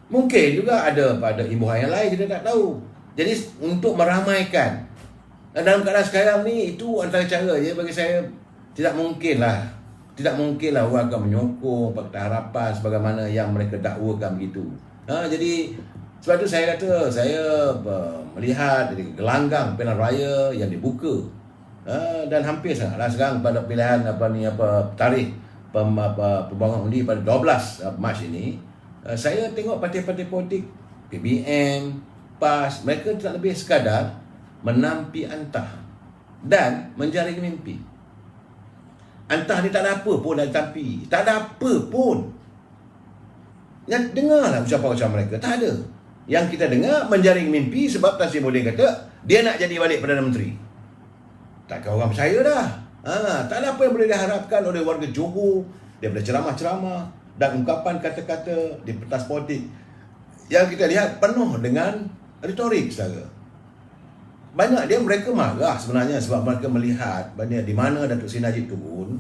A: Mungkin juga ada pada imbuhan yang lain, kita tak tahu. Jadi untuk meramaikan, dalam keadaan sekarang ni, itu antara cara je bagi saya. Tidak mungkinlah orang akan menyokong Pakatan Harapan sebagaimana yang mereka dakwakan begitu. Jadi sebab itu saya kata saya melihat dari gelanggang pilihan raya yang dibuka, dan hampir sangatlah sekarang pada pilihan tarikh pembuangan undi pada 12 Mac ini. Saya tengok parti-parti politik PBN, PAS, mereka tak lebih sekadar menampi antah dan menjaring mimpi. Antah ni tak ada apa pun nak ditampi. Tak ada apa pun. Dengarlah ucapan-ucapan mereka. Tak ada. Yang kita dengar menjaring mimpi sebab Tan Sri Boleh kata dia nak jadi balik Perdana Menteri. Takkan orang percaya dah. Tak ada apa yang boleh diharapkan oleh warga Johor daripada ceramah-ceramah dan ungkapan kata-kata di pentas politik yang kita lihat penuh dengan retorik, saudara. Banyak mereka marah sebenarnya sebab mereka melihat di mana Datuk Seri Najib turun,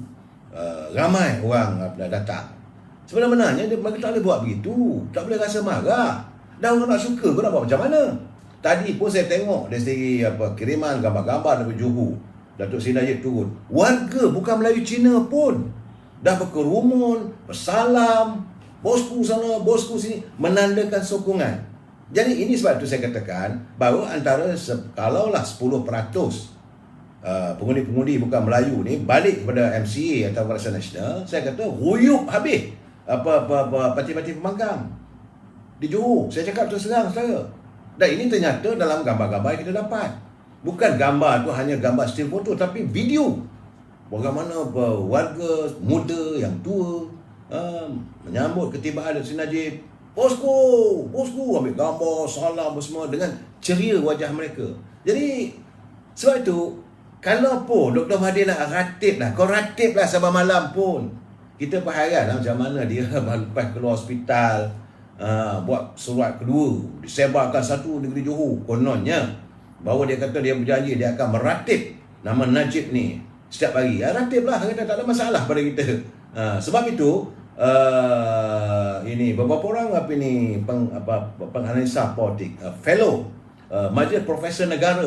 A: ramai orang datang. Sebenarnya mereka tak boleh buat begitu, tak boleh rasa marah. Dan orang nak suka pun nak buat macam mana. Tadi pun saya tengok dari segi kiriman gambar-gambar dari Johor, Datuk Seri Najib turun. Warga bukan Melayu Cina pun dah berkerumun, bersalam, bosku sana, bosku sini, menandakan sokongan. Jadi ini sebab itu saya katakan bahawa antara kalaulah 10% pengundi-pengundi bukan Melayu ni balik kepada MCA atau Barisan Nasional, saya kata ruyup habis parti-parti pembangkang di Johor. Saya cakap terus terang, saudara. Dan ini ternyata dalam gambar-gambar yang kita dapat. Bukan gambar tu hanya gambar still foto, tapi video. Bagaimana warga muda yang tua menyambut ketibaan Datuk Seri Najib. Bosku, ambil gambar, salam semua dengan ceria wajah mereka. Jadi, sebab itu, kalau pun Dr. Mahathir nak ratib lah, kau ratib lah sabar malam pun. Kita berhayal lah macam mana dia lepas keluar hospital, buat surat kedua, disebarkan satu negeri Johor. Kononnya, bahawa dia kata dia berjanji dia akan meratib nama Najib ni setiap hari. Ratib lah, kata tak ada masalah pada kita. Sebab itu, ini beberapa orang penganalisa politik, fellow Majlis Profesor Negara,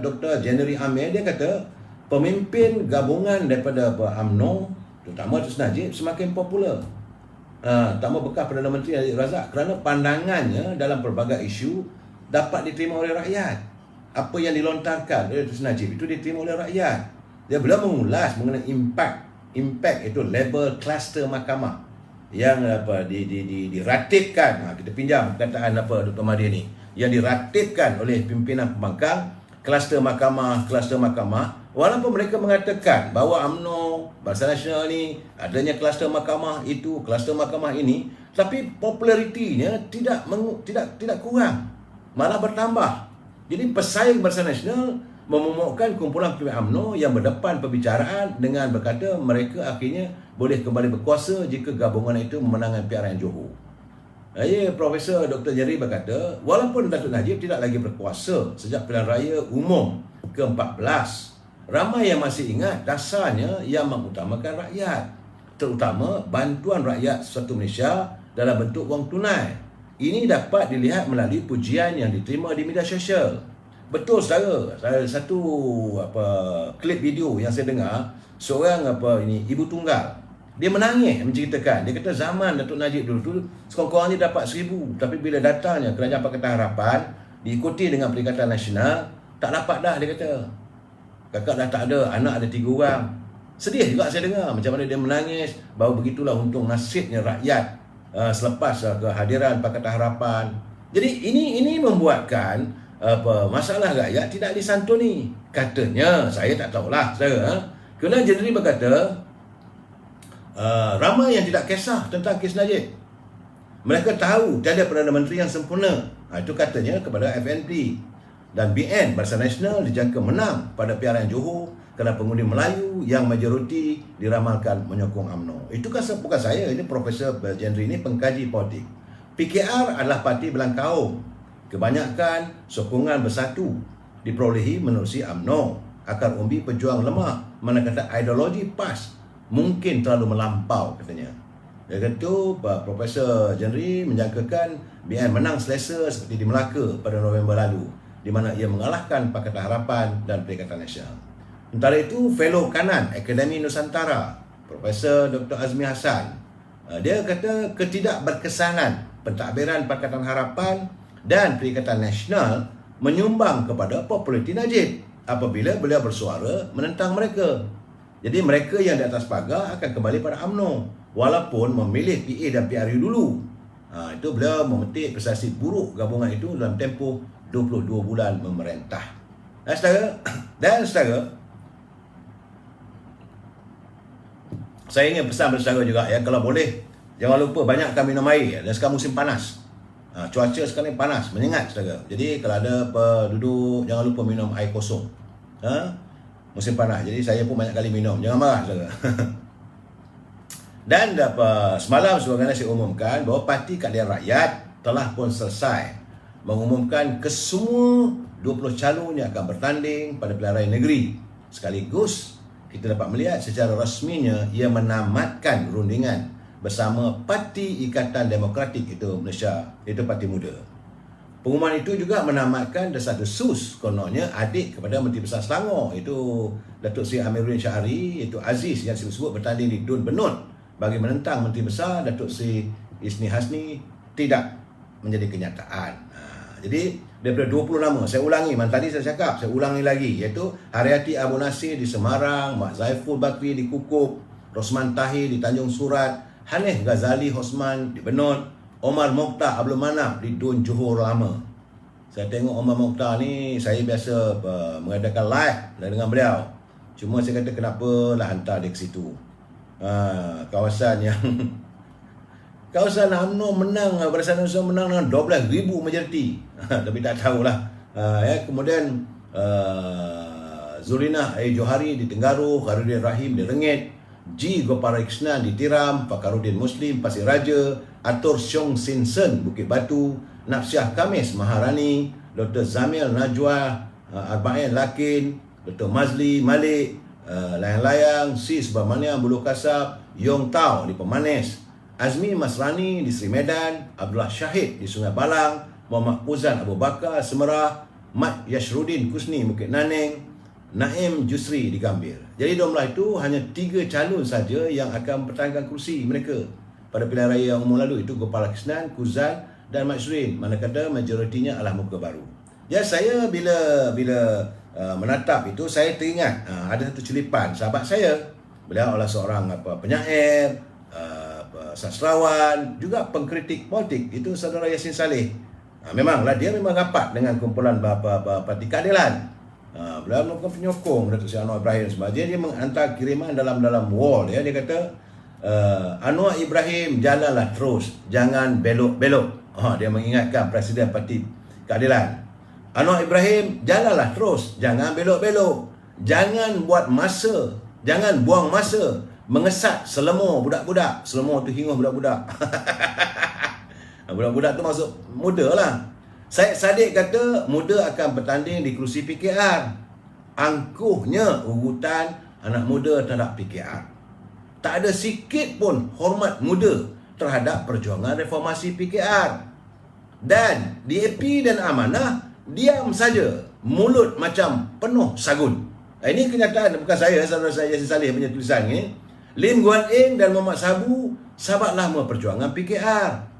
A: Dr. Jennery Amir, dia kata pemimpin gabungan daripada UMNO, terutama Datuk Seri Najib, semakin popular. Terutama bekas Perdana Menteri Najib Razak, kerana pandangannya dalam pelbagai isu dapat diterima oleh rakyat. Apa yang dilontarkan oleh Datuk Seri Najib itu diterima oleh rakyat. Dia belum mengulas mengenai impact itu label kluster mahkamah yang diratibkan. Kita pinjam perkataan Dr. Mahathir ni, yang diratibkan oleh pimpinan pembangkang kluster mahkamah. Walaupun mereka mengatakan bahawa UMNO, Barisan Nasional ni adanya kluster mahkamah itu, kluster mahkamah ini, tapi popularitinya tidak kurang, malah bertambah. Jadi pesaing Barisan Nasional memomokkan kumpulan pimpinan UMNO yang berdepan perbicaraan dengan berkata mereka akhirnya boleh kembali berkuasa jika gabungan itu memenangkan PRN Johor. Profesor Dr. Jerry berkata, walaupun Datuk Najib tidak lagi berkuasa sejak pilihan raya umum ke-14, ramai yang masih ingat dasarnya yang mengutamakan rakyat, terutama bantuan rakyat Satu Malaysia dalam bentuk wang tunai. Ini dapat dilihat melalui pujian yang diterima di media sosial. Betul, saudara. Satu klip video yang saya dengar, seorang ibu tunggal, dia menangis menceritakan. Dia kata zaman Datuk Najib dulu tu sekurang-kurangnya dapat 1,000, tapi bila datangnya Kerajaan Pakatan Harapan diikuti dengan Perikatan Nasional, tak dapat dah, dia kata. Kakak dah tak ada, anak ada 3 orang. Sedih juga saya dengar macam mana dia menangis, bahawa begitulah untung nasibnya rakyat selepas kehadiran Pakatan Harapan. Jadi ini membuatkan masalah rakyat tidak disantuni. Katanya, saya tak tahulah, saudara. Kerana Jenderal berkata ramai yang tidak kisah tentang kes Najib. Mereka tahu tiada Perdana Menteri yang sempurna. Itu katanya kepada FNP. Dan BN, Barisan Nasional, dijangka menang pada PRN Johor kerana pengundi Melayu yang majoriti diramalkan menyokong UMNO. Itu kan bukan saya, ini Profesor Jenderal ini pengkaji politik. PKR adalah parti belang kaum. Kebanyakan sokongan bersatu diperolehi menerusi UMNO. Akar umbi pejuang lemah, mana kata ideologi PAS mungkin terlalu melampau, katanya. Dia kata Profesor Jenderal menjangkakan BN menang selesa seperti di Melaka pada November lalu, di mana ia mengalahkan Pakatan Harapan dan Perikatan Nasional. Sementara itu, fellow kanan Akademi Nusantara, Profesor Dr. Azmi Hassan, dia kata ketidakberkesanan pentadbiran Pakatan Harapan dan Perikatan Nasional menyumbang kepada populariti Najib apabila beliau bersuara menentang mereka. Jadi mereka yang di atas pagar akan kembali pada UMNO walaupun memilih PA dan PRU dulu. Itu beliau memetik prestasi buruk gabungan itu dalam tempoh 22 bulan memerintah. Dan saudara, saya ingin pesan kepada saudara juga, ya, kalau boleh jangan lupa banyakkan minum air, dan sekarang musim panas. Cuaca sekarang ni panas, menyengat saudara. Jadi kalau ada penduduk, jangan lupa minum air kosong. Musim panas, jadi saya pun banyak kali minum. Jangan marah saudara. Dan semalam sebagaimana saya umumkan bahawa Parti Keadilan Rakyat telah pun selesai mengumumkan kesemua 20 calon yang akan bertanding pada pilihan raya negeri. Sekaligus kita dapat melihat secara rasminya ia menamatkan rundingan bersama Parti Ikatan Demokratik itu Malaysia, itu Parti Muda. Pengumuman itu juga menamatkan desas-desus kononnya adik kepada Menteri Besar Selangor, itu Datuk Seri Amiruddin Syahari, iaitu Aziz yang sebut bertanding di Dun Benut bagi menentang Menteri Besar Datuk Seri Isni Hasni tidak menjadi kenyataan. Jadi daripada 20 nama, saya ulangi, tadi saya cakap, saya ulangi lagi, iaitu Haryati Abu Nasir di Semarang, Mak Zaiful Bakri di Kukup, Rosman Tahir di Tanjung Surat, Hanif Ghazali Hosman di Benut, Omar Mokhtar Abdul Manaf di Dun Johor Lama. Saya tengok Omar Mokhtar ni, saya biasa mengadakan live dengan beliau. Cuma saya kata kenapa lah hantar dia ke situ. Kawasan yang kawasan UMNO menang, Barisan Nasional menang dengan 12,000 majoriti. Tapi tak tahulah. Kemudian Zulina Johari di Tenggaru, Khairudin Rahim di Rengit, G. Gopalakrishnan di Tiram, Fakhruddin Muslim Pasir Raja, Atur Siong Sinsen Bukit Batu, Nafsiah Kamis Maharani, Dr. Zamil Najwa Arba'in Lakin, Dr. Mazli Malik Layang-Layang, Si Subramaniam Bulu Kasab, Yong Tau di Pemanis, Azmi Masrani di Sri Medan, Abdullah Syahid di Sungai Balang, Muhammad Uzan Abu Bakar Semerah, Mat Yashruddin Kusni Bukit Naneng, Naim Jusri di Gambir. Jadi jumlah itu hanya 3 calon saja yang akan pertahankan kursi mereka pada pilihan raya yang umum lalu, itu Gopalakrishnan, Kuzan dan Mat Syurin, manakala majoritinya adalah muka baru. Ya, saya bila menatap itu, saya teringat ada satu celipan sahabat saya. Beliau adalah seorang penyair, sastrawan, juga pengkritik politik, itu saudara Yasin Saleh. Memanglah dia memang rapat dengan kumpulan Parti Keadilan. Beliau melakukan penyokong Datuk Seri Anwar Ibrahim sebagainya. Dia menghantar kiriman dalam wall ya. Dia kata Anwar Ibrahim jalanlah terus, jangan belok-belok. Dia mengingatkan Presiden Parti Keadilan. Anwar Ibrahim jalanlah terus, jangan belok-belok. Jangan buang masa mengesat selemo budak-budak. Selemo tu hingus budak-budak. Budak-budak tu maksud muda lah. Syed Saddiq kata muda akan bertanding di kerusi PKR. Angkuhnya urutan anak muda terhadap PKR. Tak ada sikit pun hormat muda terhadap perjuangan reformasi PKR. Dan DAP dan Amanah diam saja, mulut macam penuh sagun. Ini kenyataan, bukan saya, saudara saya Yasin Saleh punya tulisan ni. Lim Guan Eng dan Muhammad Sabu sahabat lama perjuangan PKR.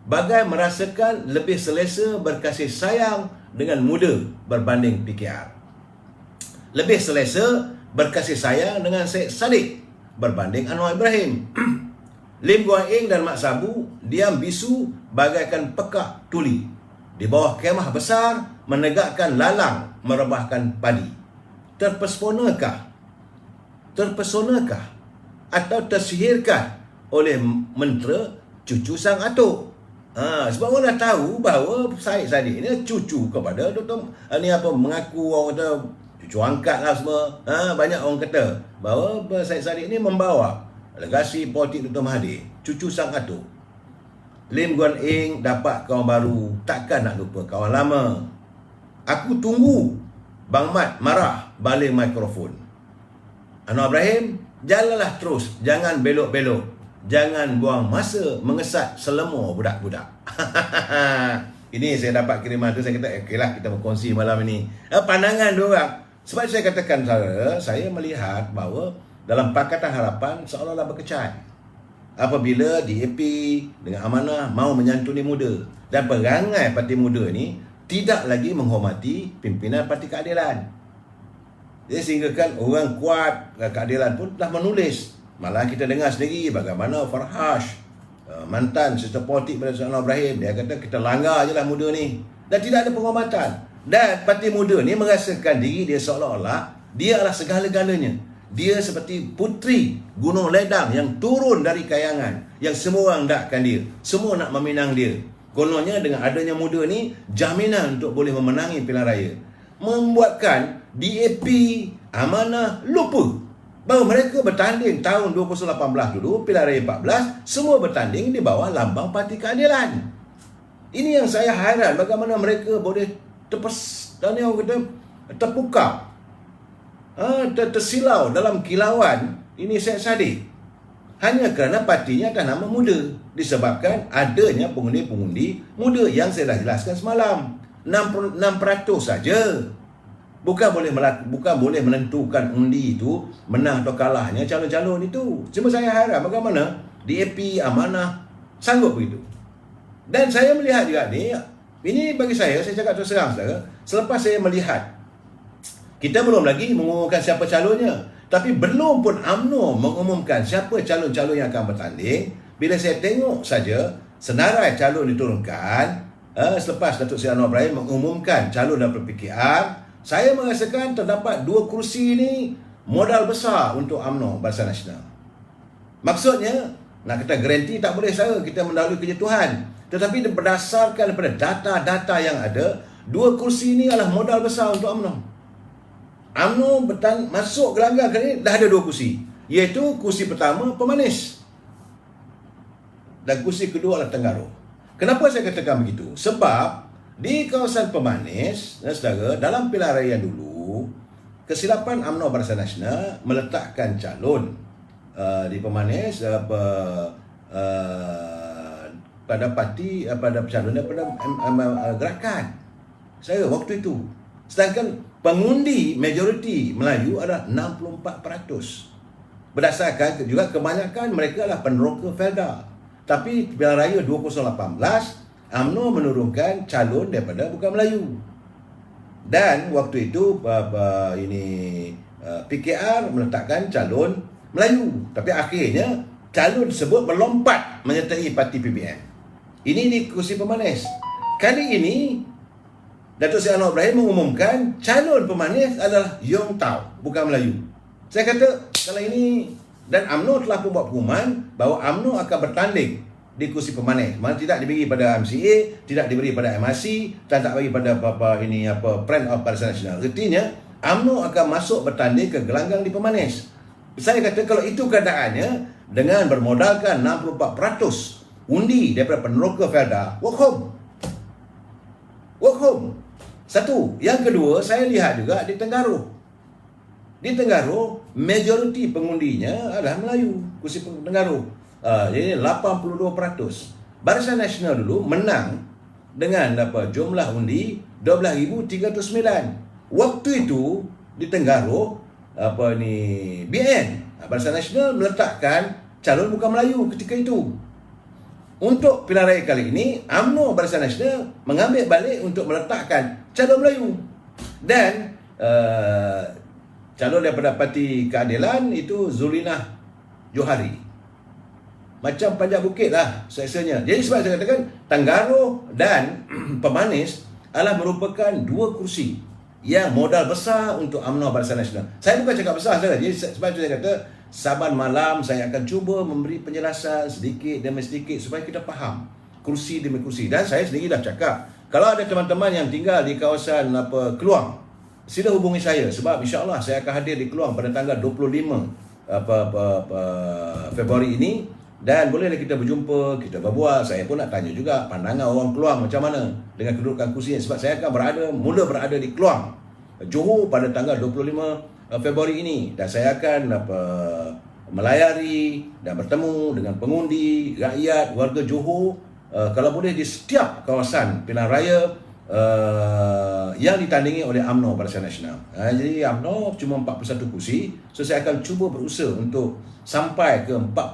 A: Bagai merasakan lebih selesa berkasih sayang dengan muda berbanding PKR. Lebih selesa berkasih sayang dengan Syed Saddiq berbanding Anwar Ibrahim. Lim Guan Eng dan Mak Sabu diam bisu bagaikan pekak tuli di bawah kemah besar menegakkan lalang merebahkan padi. Terpesonakah atau tersihirkah oleh mentera cucu sang atuk? Sebab orang dah tahu bahawa Syed Saddiq ni cucu kepada Dr. mengaku orang kata cucu angkat lah semua. Banyak orang kata bahawa Syed Saddiq ni membawa legasi politik Dr. Mahathir, cucu sang atuk. Lim Guan Eng dapat kawan baru, takkan nak lupa kawan lama. Aku tunggu Bang Mat marah balik mikrofon. Anwar Ibrahim, jalanlah terus, jangan belok-belok. Jangan buang masa mengesat selemo budak-budak. Ini saya dapat kiriman tu, saya kata okeylah kita berkongsi malam ini. Pandangan diorang. Sebab saya katakan saya melihat bahawa dalam Pakatan Harapan seolah-olah berkecai apabila DAP dengan Amanah mahu menyantuni muda, dan perangai Parti Muda ni tidak lagi menghormati pimpinan Parti Keadilan. Jadi sehingga kan orang kuat Keadilan pun telah menulis. Malah kita dengar sendiri bagaimana Farhash, mantan serta politik pada Anwar Ibrahim, dia kata kita langgar je lah muda ni. Dan tidak ada penghormatan. Dan Parti Muda ni merasakan diri dia seolah-olah dia adalah segala-galanya. Dia seperti puteri Gunung Ledang yang turun dari kayangan, yang semua orang dakkan dia, semua nak meminang dia. Kononnya dengan adanya muda ni, jaminan untuk boleh memenangi pilihan raya. Membuatkan DAP, Amanah lupa bahawa mereka bertanding tahun 2018 dulu, pilihan raya 14, semua bertanding di bawah lambang Parti Keadilan. Ini yang saya hairan, bagaimana mereka boleh terpukau, tersilau dalam kilauan ini Syed Saddiq. Hanya kerana partinya atas nama muda, disebabkan adanya pengundi-pengundi muda yang saya dah jelaskan semalam. 6% saja. Bukan boleh menentukan undi itu menang atau kalahnya calon-calon itu. Cuma saya harap bagaimana DAP, Amanah sanggup begitu. Dan saya melihat juga ni, ini bagi saya cakap terus terang saudara, selepas saya melihat, kita belum lagi mengumumkan siapa calonnya, tapi belum pun UMNO mengumumkan siapa calon-calon yang akan bertanding. Bila saya tengok saja senarai calon diturunkan, selepas Datuk Seri Anwar Ibrahim mengumumkan calon daripada PKR, saya merasakan terdapat 2 kerusi ini modal besar untuk UMNO Barisan Nasional. Maksudnya, nak kata garanti tak boleh saya, kita mendahului kerja Tuhan. Tetapi berdasarkan daripada data-data yang ada, 2 kerusi ini adalah modal besar untuk UMNO. UMNO masuk gelanggang kali ini dah ada 2 kursi, iaitu kursi pertama Pemanis dan kursi kedua adalah Tenggara. Kenapa saya katakan begitu? Sebab di kawasan Pemanis, saudara, dalam pilihan raya dulu, kesilapan UMNO Barisan Nasional meletakkan calon di Pemanis pada parti, pada calon daripada gerakan saya waktu itu. Sedangkan pengundi majoriti Melayu adalah 64%. Berdasarkan juga kebanyakan mereka adalah peneroka Felda. Tapi pilihan raya 2018, UMNO menurunkan calon daripada bukan Melayu. Dan waktu itu PKR meletakkan calon Melayu. Tapi akhirnya calon tersebut melompat menyertai parti PBN. Ini di kursi Pemanis. Kali ini Datuk Seri Anwar Ibrahim mengumumkan calon Pemanis adalah Yong Tau, bukan Melayu. Saya kata kalau ini, dan UMNO telah membuat pengumuman bahawa UMNO akan bertanding di kursi Pemanis. Mana tidak diberi pada MCA, tidak diberi pada MRC, dan tak bagi pada Friend of Barisan Nasional. Artinya UMNO akan masuk bertanding ke gelanggang di Pemanis. Saya kata kalau itu keadaannya, dengan bermodalkan 64% undi daripada peneroka Felda, walk home. Satu. Yang kedua, saya lihat juga di Tenggara. Di Tenggara, majoriti pengundinya adalah Melayu, kursi Tenggara. Jadi 82%. Barisan Nasional dulu menang dengan jumlah undi 12,309. Waktu itu di Tenggara BN, Barisan Nasional meletakkan calon bukan Melayu ketika itu. Untuk pilihan raya kali ini, UMNO Barisan Nasional mengambil balik untuk meletakkan calon Melayu. Dan calon daripada Parti Keadilan itu Zulinah Johari. Macam Panjang Bukit lah rasanya. Jadi sebab saya katakan Tenggara dan Pemanis adalah merupakan 2 kursi yang modal besar untuk UMNO Barisan Nasional. Saya bukan cakap besar saja. Jadi sebab itu saya kata saban malam saya akan cuba memberi penjelasan sedikit demi sedikit supaya kita faham kursi demi kursi. Dan saya sendiri dah cakap, kalau ada teman-teman yang tinggal di kawasan Keluang, sila hubungi saya sebab insya-Allah saya akan hadir di Keluang pada tanggal 25 Februari ini. Dan bolehlah kita berjumpa, kita berbual. Saya pun nak tanya juga pandangan orang Keluang macam mana dengan kedudukan kursinya. Sebab saya akan mula berada di Keluang, Johor pada tanggal 25 Februari ini. Dan saya akan melayari dan bertemu dengan pengundi, rakyat, warga Johor, kalau boleh di setiap kawasan pilihan raya yang ditandingi oleh UMNO Barisan Nasional. Jadi UMNO cuma 41 kursi. So saya akan cuba berusaha untuk sampai ke 41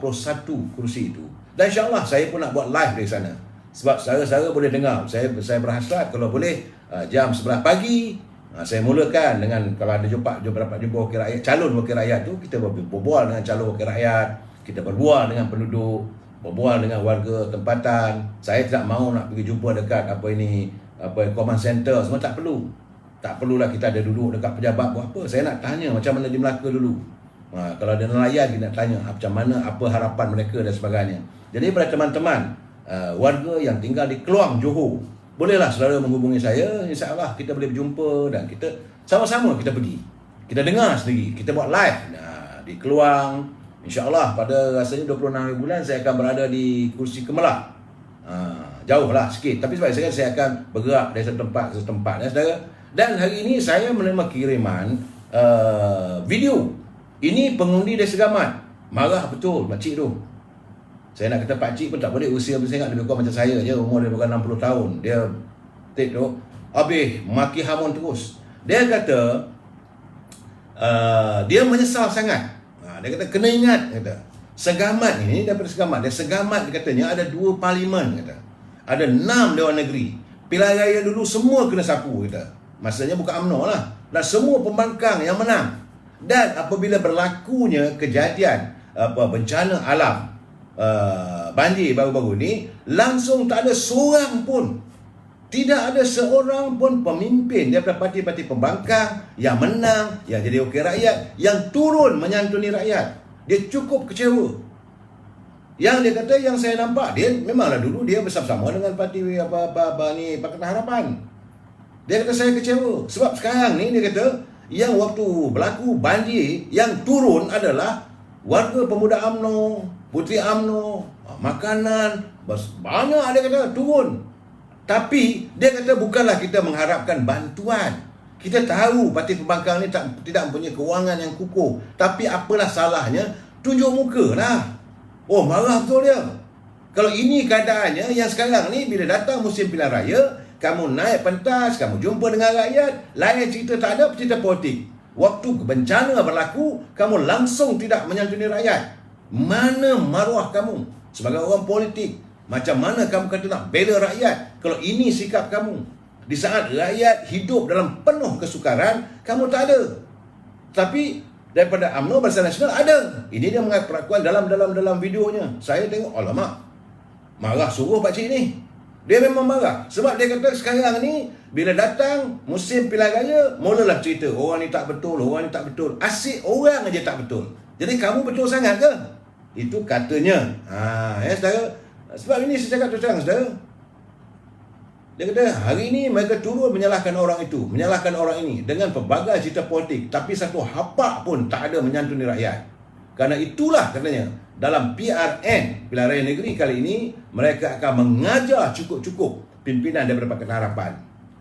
A: kursi itu. Dan insya-Allah saya pun nak buat live dari sana. Sebab saudara-saudara boleh dengar. Saya berhasrat kalau boleh jam 11 pagi saya mulakan dengan, kalau ada dapat jumpa wakil rakyat, calon wakil rakyat tu, kita berbual dengan calon wakil rakyat, kita berbual dengan penduduk, berbual dengan warga tempatan. Saya tidak mahu nak pergi jumpa dekat command center, semua tak perlu. Tak perlulah kita ada duduk dekat pejabat buat apa. Saya nak tanya macam mana di Melaka dulu. Kalau ada nelayan, kita nak tanya macam mana, apa harapan mereka dan sebagainya. Jadi pada teman-teman warga yang tinggal di Keluang, Johor. Bolehlah saudara menghubungi saya, insya-Allah kita boleh berjumpa dan kita sama-sama kita pergi. Kita dengar sendiri, kita buat live di Keluang. InsyaAllah pada rasanya 26 bulan saya akan berada di kursi Kemelah. Jauh lah sikit, tapi sebab saya akan bergerak dari satu tempat ke satu tempat ya saudara. Dan hari ini saya menerima kiriman video. Ini pengundi dari Segamat. Marah betul pakcik tu. Saya nak kata pakcik pun tak boleh, usia saya ingat lebih kurang macam saya je, umur dia bukan 60 tahun. Dia tik tu habis maki hamun terus. Dia kata dia menyesal sangat. Dia kata kena ingat, kata Segamat ini daripada Segamat. Dia Segamat dia katanya ada 2 parlimen, kata. Ada 6 Dewan Negeri. Pilihan raya dulu semua kena sapu, kata. Maksudnya bukan UMNO lah. Dan semua pembangkang yang menang. Dan apabila berlakunya kejadian bencana alam, banjir baru-baru ni, langsung tak ada seorang pun, tidak ada seorang pun pemimpin daripada parti-parti pembangkang yang menang, yang jadi wakil rakyat, yang turun menyantuni rakyat. Dia cukup kecewa. Yang dia kata, yang saya nampak, dia memanglah dulu dia bersama-sama dengan parti Pakatan Harapan. Dia kata saya kecewa sebab sekarang ni dia kata yang waktu berlaku banjir yang turun adalah warga pemuda UMNO, puteri UMNO, makanan, banyak dia kata turun. Tapi dia kata bukanlah kita mengharapkan bantuan. Kita tahu parti pembangkang ni tidak mempunyai kewangan yang kukuh. Tapi apalah salahnya, tunjuk muka lah. Oh, marah betul dia. Kalau ini keadaannya yang sekarang ni, bila datang musim pilihan raya, kamu naik pentas, kamu jumpa dengan rakyat, lain cerita, tak ada cerita politik. Waktu bencana berlaku, kamu langsung tidak menyantuni rakyat. Mana maruah kamu sebagai orang politik? Macam mana kamu kata nak bela rakyat kalau ini sikap kamu? Di saat rakyat hidup dalam penuh kesukaran, kamu tak ada. Tapi daripada UMNO Barisan Nasional ada. Ini dia mengenai perlakuan dalam videonya. Saya tengok, alamak, marah suruh pakcik ni. Dia memang marah. Sebab dia kata sekarang ni, bila datang musim pilihan raya, mulalah cerita, orang ni tak betul, orang ni tak betul. Asyik orang aja tak betul. Jadi kamu betul sangat ke? Itu katanya. Ya saudara. Sebab ini saya cakap terus saudara. Dia kata hari ini mereka turun menyalahkan orang itu, menyalahkan orang ini dengan pelbagai cerita politik, tapi satu hapak pun tak ada menyantuni rakyat. Kerana itulah katanya, dalam PRN, Pilihan Raya Negeri kali ini, mereka akan mengajar cukup-cukup pimpinan daripada Pakatan Harapan,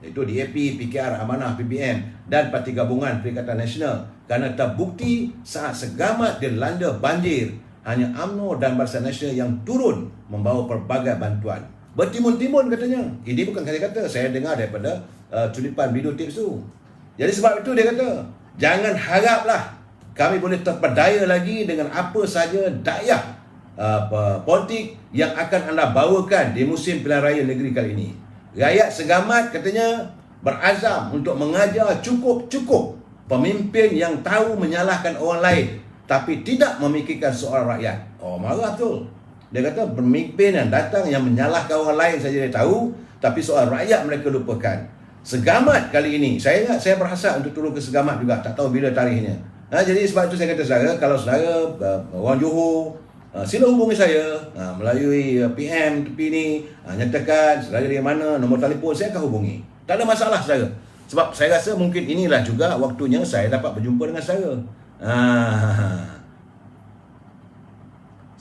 A: iaitu DAP, PKR, Amanah, PBM dan Parti Gabungan Perikatan Nasional. Kerana terbukti saat Segamat dilanda banjir, hanya UMNO dan Barisan Nasional yang turun membawa pelbagai bantuan. Bertimbun-timbun katanya. Ini bukan kata-kata, saya dengar daripada tulipan video tips tu. Jadi sebab itu dia kata, jangan haraplah kami boleh terpedaya lagi dengan apa saja dayah politik yang akan anda bawakan di musim pilihan raya negeri kali ini. Rakyat Segamat katanya berazam untuk mengajar cukup-cukup pemimpin yang tahu menyalahkan orang lain tapi tidak memikirkan soal rakyat. Oh, marah betul. Dia kata pemimpin yang datang yang menyalahkan orang lain saja dia tahu, tapi soal rakyat mereka lupakan. Segamat kali ini, saya ingat saya berhasrat untuk turun ke Segamat juga, tak tahu bila tarikhnya. Jadi sebab itu saya kata saudara, kalau saudara orang Johor, sila hubungi saya melalui PM tepi ni, nyatakan saudara dari mana, nombor telefon, saya akan hubungi. Tak ada masalah saudara. Sebab saya rasa mungkin inilah juga waktunya saya dapat berjumpa dengan saudara.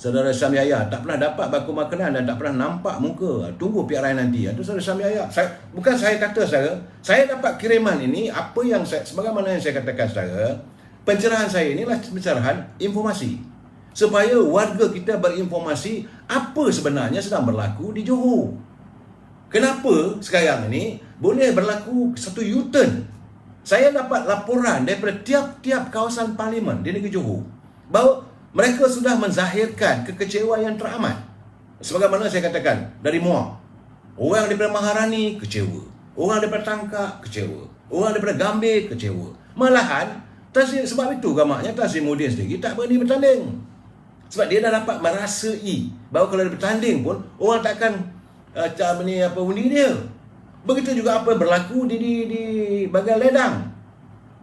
A: Saudara Syam Yahya tak pernah dapat baku makanan dan tak pernah nampak muka. Tunggu PRI nanti. Itu saudara Syam Yahya. Bukan saya kata saudara, saya dapat kiriman ini, apa yang saya, sebagaimana yang saya katakan saudara, pencerahan saya inilah pencerahan informasi. Supaya warga kita berinformasi apa sebenarnya sedang berlaku di Johor. Kenapa sekarang ini boleh berlaku satu U-turn? Saya dapat laporan daripada tiap-tiap kawasan parlimen di negeri Johor bahawa mereka sudah menzahirkan kekecewaan yang teramat. Sebagaimana saya katakan, dari Muar, orang daripada Maharani kecewa, orang daripada Tangkak kecewa, orang daripada Gambir kecewa. Malahan, sebab itu gamaknya Tan Sri Muhyiddin sendiri tak berani bertanding. Sebab dia dah dapat merasai bahawa kalau dia bertanding pun, orang takkan undi dia. Begitu juga apa yang berlaku di bahagian Ledang.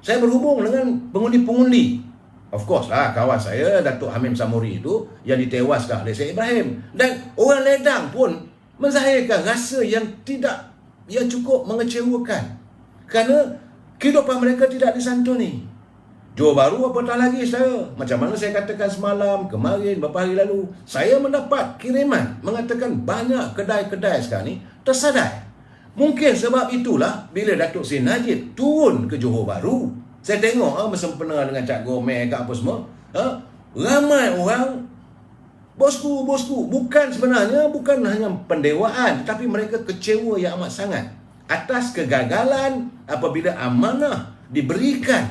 A: Saya berhubung dengan pengundi-pengundi. Of course lah, kawan saya Datuk Hamim Samuri itu yang ditewaskan oleh Syed Ibrahim. Dan orang Ledang pun menzahirkan rasa yang cukup mengecewakan. Kerana kehidupan mereka tidak disantuni. Johor Bahru apatah lagi saudara. Macam mana saya katakan semalam, kemarin, beberapa hari lalu, saya mendapat kiriman mengatakan banyak kedai-kedai sekarang ni tersadai. Mungkin sebab itulah bila Datuk Seri Najib turun ke Johor Bahru, saya tengok bersempena dengan Cak Gomez kat apa semua, ramai orang bosku, sebenarnya bukan hanya pendewaan, tapi mereka kecewa yang amat sangat atas kegagalan apabila amanah diberikan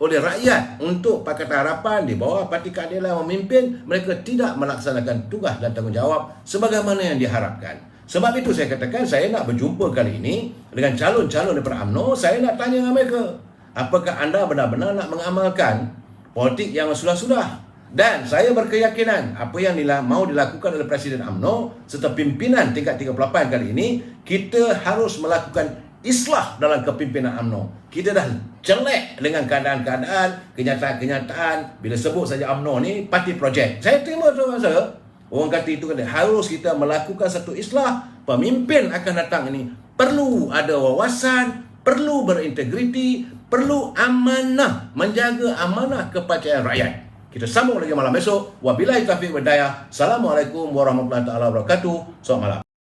A: oleh rakyat untuk Pakatan Harapan di bawah Parti Keadilan memimpin, mereka tidak melaksanakan tugas dan tanggungjawab sebagaimana yang diharapkan. Sebab itu saya katakan saya nak berjumpa kali ini dengan calon-calon daripada UMNO. Saya nak tanya dengan mereka, apakah anda benar-benar nak mengamalkan politik yang sudah-sudah? Dan saya berkeyakinan apa yang mau dilakukan oleh Presiden UMNO serta pimpinan tingkat 38 kali ini, kita harus melakukan islah dalam kepimpinan UMNO. Kita dah jelek dengan keadaan-keadaan, kenyataan-kenyataan. Bila sebut saja UMNO ni parti projek. Saya terima tu rasa orang kata itu harus kita melakukan satu islah. Pemimpin akan datang ini perlu ada wawasan, perlu berintegriti, perlu amanah, menjaga amanah kepercayaan rakyat. Kita sambung lagi malam esok. Wabillahi taufiq wal hidayah. Assalamualaikum warahmatullahi wabarakatuh. Selamat malam.